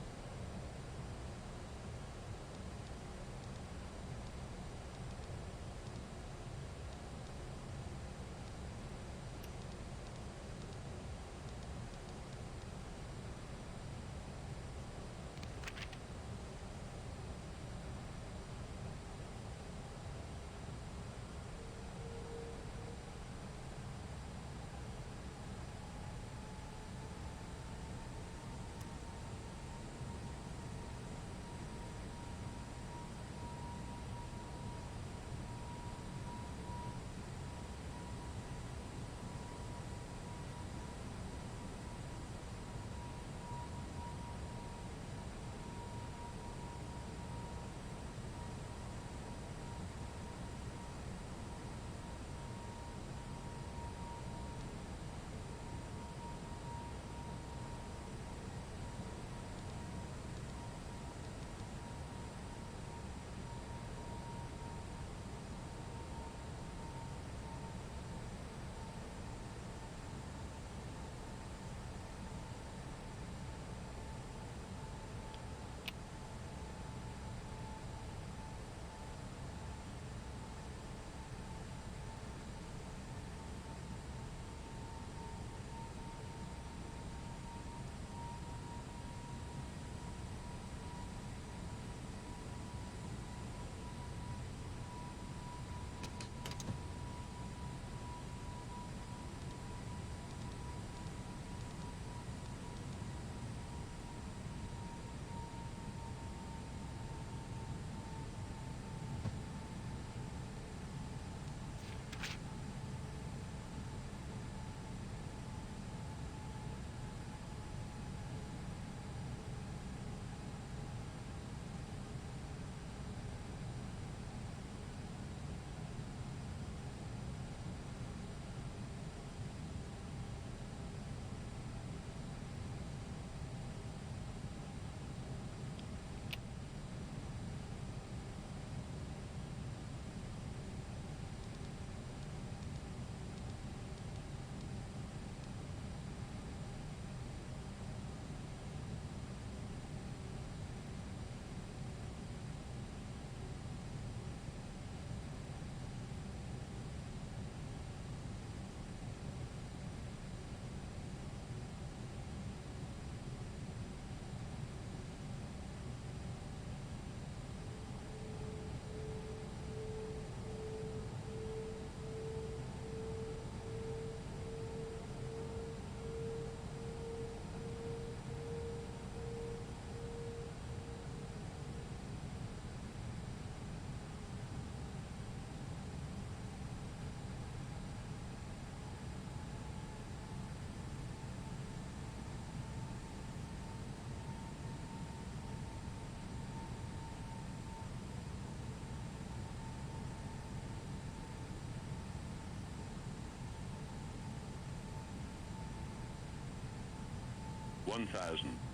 1,000.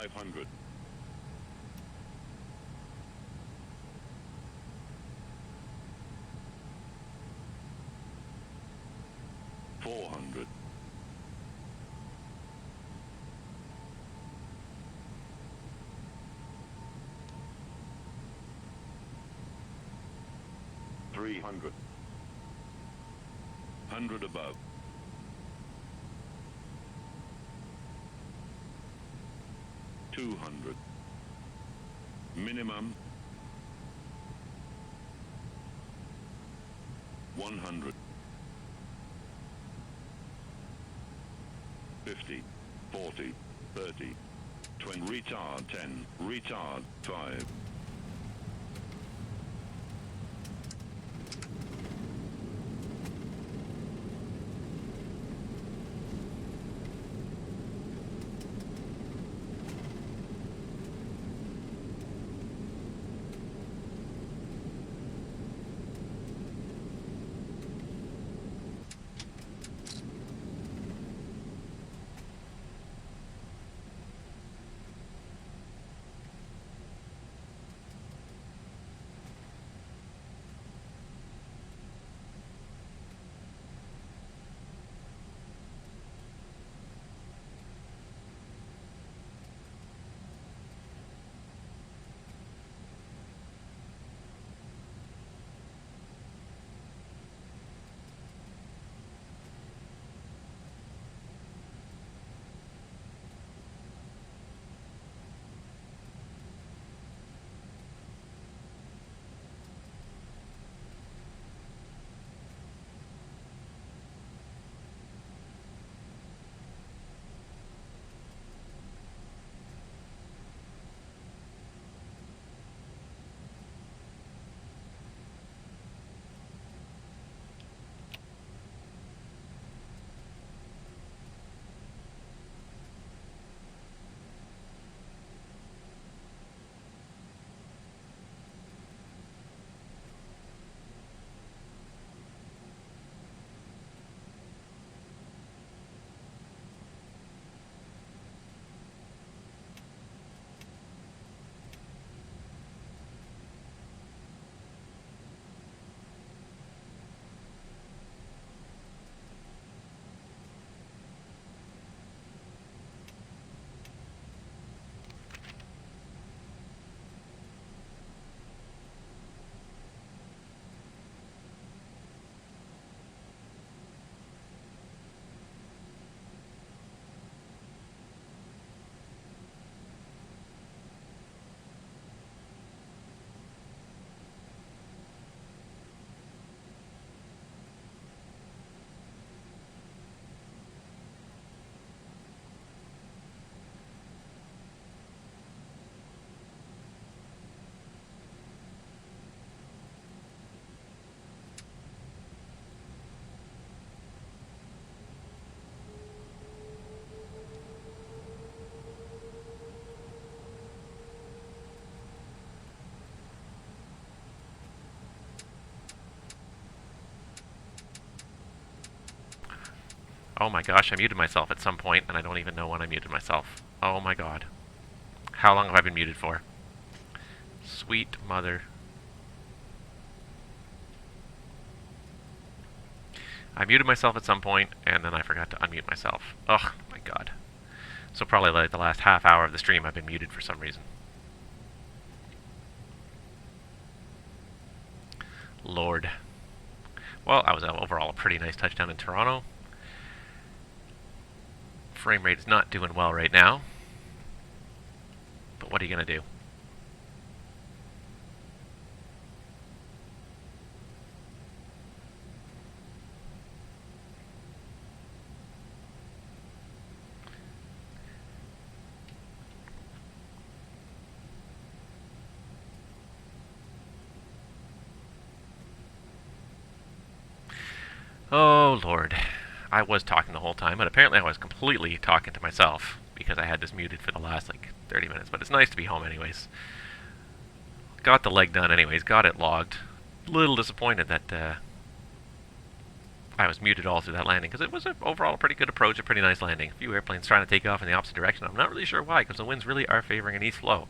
500. 400. 300. 100 above. 200. Minimum. 100. 50, 40, 30, 20, retard 10, retard 5. Oh my gosh, I muted myself at some point, and I don't even know when I muted myself. Oh my god. How long have I been muted for? Sweet mother. I muted myself at some point, and then I forgot to unmute myself. Oh my god. So probably like the last half hour of the stream I've been muted for some reason. Lord. Well, that was overall a pretty nice touchdown in Toronto. Frame rate is not doing well right now. But what are you going to do? Oh, Lord. I was talking the whole time, but apparently I was completely talking to myself because I had this muted for the last, 30 minutes. But it's nice to be home anyways. Got the leg done anyways. Got it logged. A little disappointed that I was muted all through that landing because it was overall a pretty good approach, a pretty nice landing. A few airplanes trying to take off in the opposite direction. I'm not really sure why because the winds really are favoring an east flow.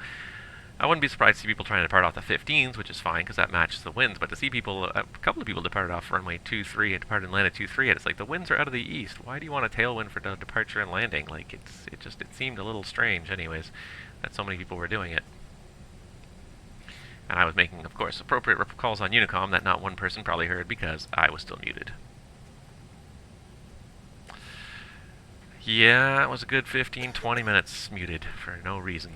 I wouldn't be surprised to see people trying to depart off the 15s, which is fine because that matches the winds. But to see people, a couple of people departed off runway 23 and departed and landed 23, and it's like the winds are out of the east. Why do you want a tailwind for departure and landing? Like it seemed a little strange, anyways, that so many people were doing it. And I was making, of course, appropriate calls on Unicom that not one person probably heard because I was still muted. Yeah, it was a good 15-20 minutes muted for no reason.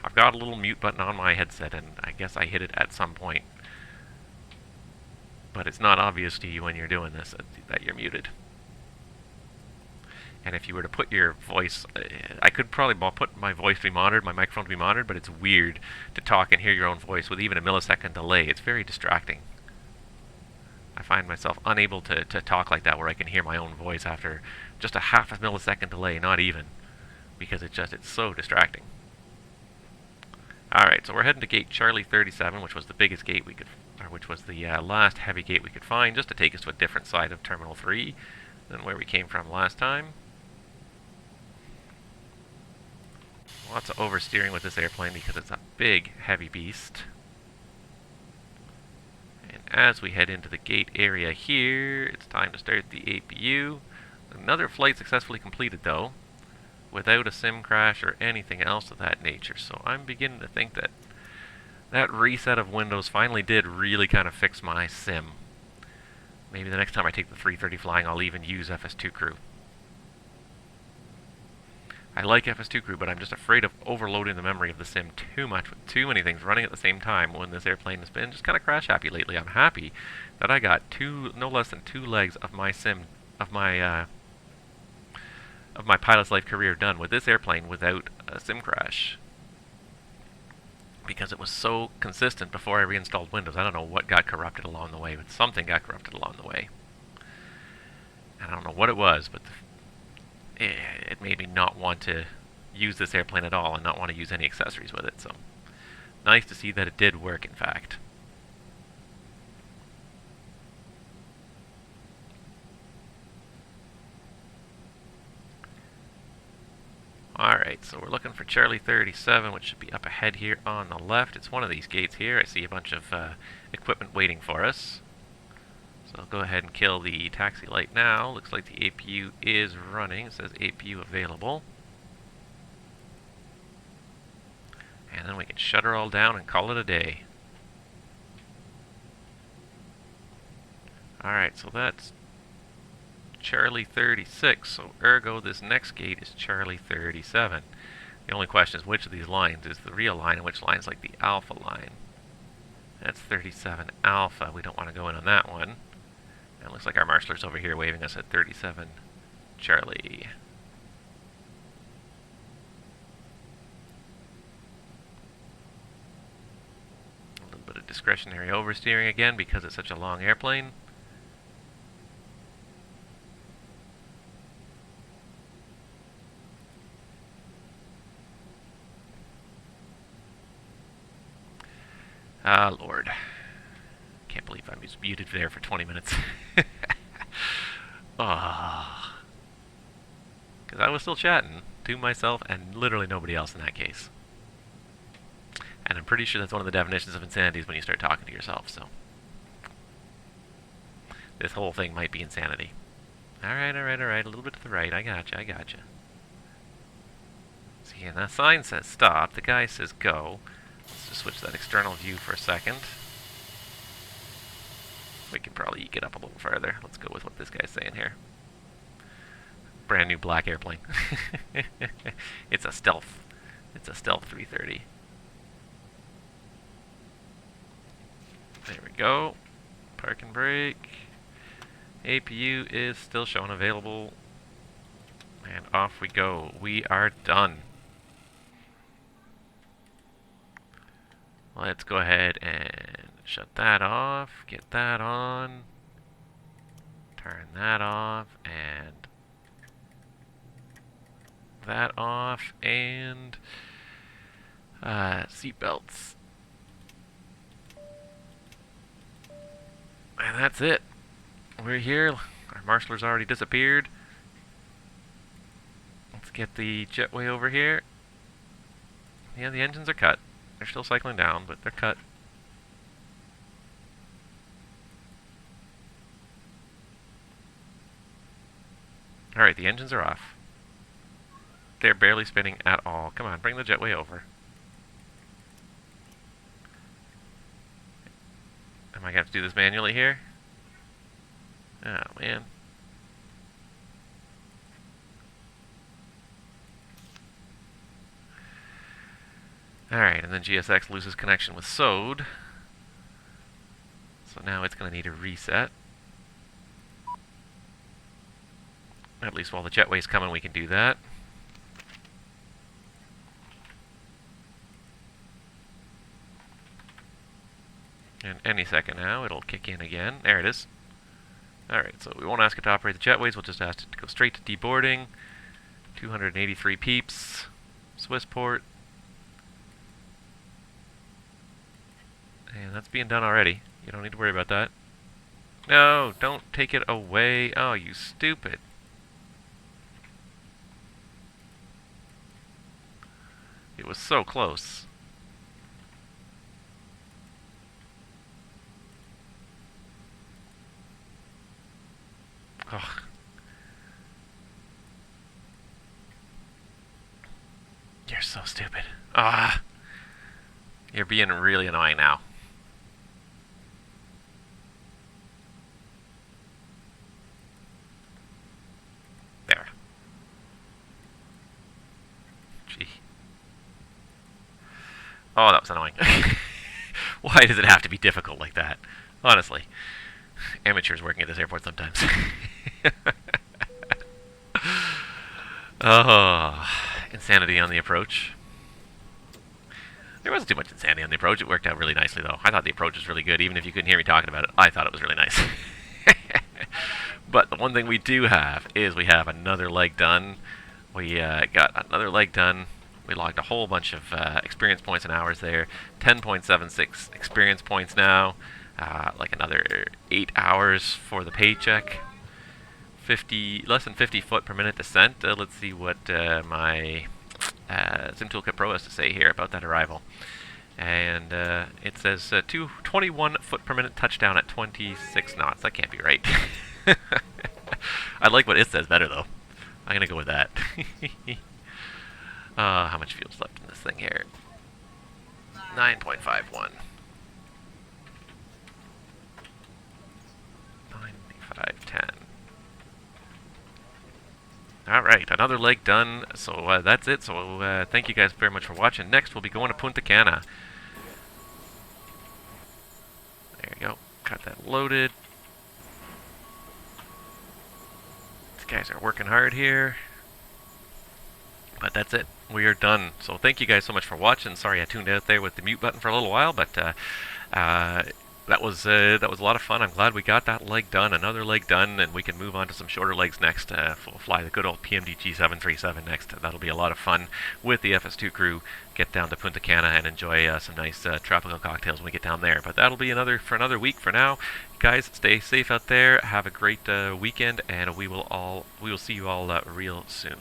I've got a little mute button on my headset, and I guess I hit it at some point. but it's not obvious to you when you're doing this that you're muted. And if you were to put your voice, I could probably put my voice to be monitored, my microphone to be monitored, but it's weird to talk and hear your own voice with even a millisecond delay. It's very distracting. I find myself unable to talk like that where I can hear my own voice after just a half a millisecond delay, not even, because it's so distracting. Alright, so we're heading to gate Charlie 37, which was the biggest gate we could, or which was the last heavy gate we could find, just to take us to a different side of Terminal 3 than where we came from last time. Lots of oversteering with this airplane because it's a big, heavy beast. And as we head into the gate area here, it's time to start the APU. Another flight successfully completed, though, without a sim crash or anything else of that nature. So I'm beginning to think that that reset of Windows finally did really kind of fix my sim. Maybe the next time I take the 330 flying, I'll even use FS2 crew. I like FS2 crew, but I'm just afraid of overloading the memory of the sim too much with too many things running at the same time when this airplane has been just kind of crash happy lately. I'm happy that I got no less than 2 legs of my sim, of my pilot's life career done with this airplane without a sim crash. Because it was so consistent before I reinstalled Windows. I don't know what got corrupted along the way, but something got corrupted along the way. I don't know what it was, but it made me not want to use this airplane at all and not want to use any accessories with it. So nice to see that it did work, in fact. Alright, so we're looking for Charlie 37, which should be up ahead here on the left. It's one of these gates here. I see a bunch of equipment waiting for us. So I'll go ahead and kill the taxi light now. Looks like the APU is running. It says APU available. And then we can shut her all down and call it a day. Alright, so that's Charlie 36, so ergo this next gate is Charlie 37. The only question is which of these lines is the real line and which line is like the alpha line. That's 37 alpha. We don't want to go in on that one. And it looks like our marshaller's over here waving us at 37 Charlie. A little bit of discretionary oversteering again because it's such a long airplane. Ah, Lord. Can't believe I was muted there for 20 minutes. Ah. Because I was still chatting to myself and literally nobody else in that case. And I'm pretty sure that's one of the definitions of insanity is when you start talking to yourself, so. This whole thing might be insanity. Alright, alright, alright. A little bit to the right. I gotcha, I gotcha. See, and that sign says stop. The guy says go. Let's just switch that external view for a second. We can probably eke it up a little further. Let's go with what this guy's saying here. Brand new black airplane. It's a stealth. It's a stealth 330. There we go. Park and brake. APU is still showing available. And off we go. We are done. Let's go ahead and shut that off, get that on, turn that off, and that off, and seat belts. And that's it. We're here. Our marshaller's already disappeared. Let's get the jetway over here. Yeah, the engines are cut. They're still cycling down, but they're cut. Alright, the engines are off. They're barely spinning at all. Come on, bring the jetway over. Am I going to have to do this manually here? Oh, man. Alright, and then GSX loses connection with SOD. So now it's going to need a reset. At least while the jetway's coming, we can do that. And any second now, it'll kick in again. There it is. Alright, so we won't ask it to operate the jetways, we'll just ask it to go straight to deboarding. 283 peeps. Swissport. And that's being done already. You don't need to worry about that. No, don't take it away. Oh, you stupid. It was so close. Ugh. You're so stupid. Ah. You're being really annoying now. There. Gee. Oh, that was annoying. Why does it have to be difficult like that? Honestly. Amateurs working at this airport sometimes. Oh, insanity on the approach. There wasn't too much insanity on the approach. It worked out really nicely, though. I thought the approach was really good. Even if you couldn't hear me talking about it, I thought it was really nice. But the one thing we do have is we have another leg done. We got another leg done. We logged a whole bunch of experience points and hours there. 10.76 experience points now. Like another 8 hours for the paycheck. Less than 50 foot per minute descent. Let's see what my Sim Toolkit Pro has to say here about that arrival. And it says 21 foot per minute touchdown at 26 knots. That can't be right. I like what it says better, though. I'm going to go with that. How much fuel's left in this thing here? 9.51. 95.10. Alright, another leg done. So that's it. So thank you guys very much for watching. Next, we'll be going to Punta Cana. There you go. Got that loaded. These guys are working hard here. But that's it. We are done. So thank you guys so much for watching. Sorry I tuned out there with the mute button for a little while, but that was a lot of fun. I'm glad we got that leg done, another leg done, and we can move on to some shorter legs next. We'll fly the good old PMDG 737 next. That'll be a lot of fun with the FS2 crew. Get down to Punta Cana and enjoy some nice tropical cocktails when we get down there. But that'll be another week for now. Guys, stay safe out there. Have a great weekend, and we will see you all real soon.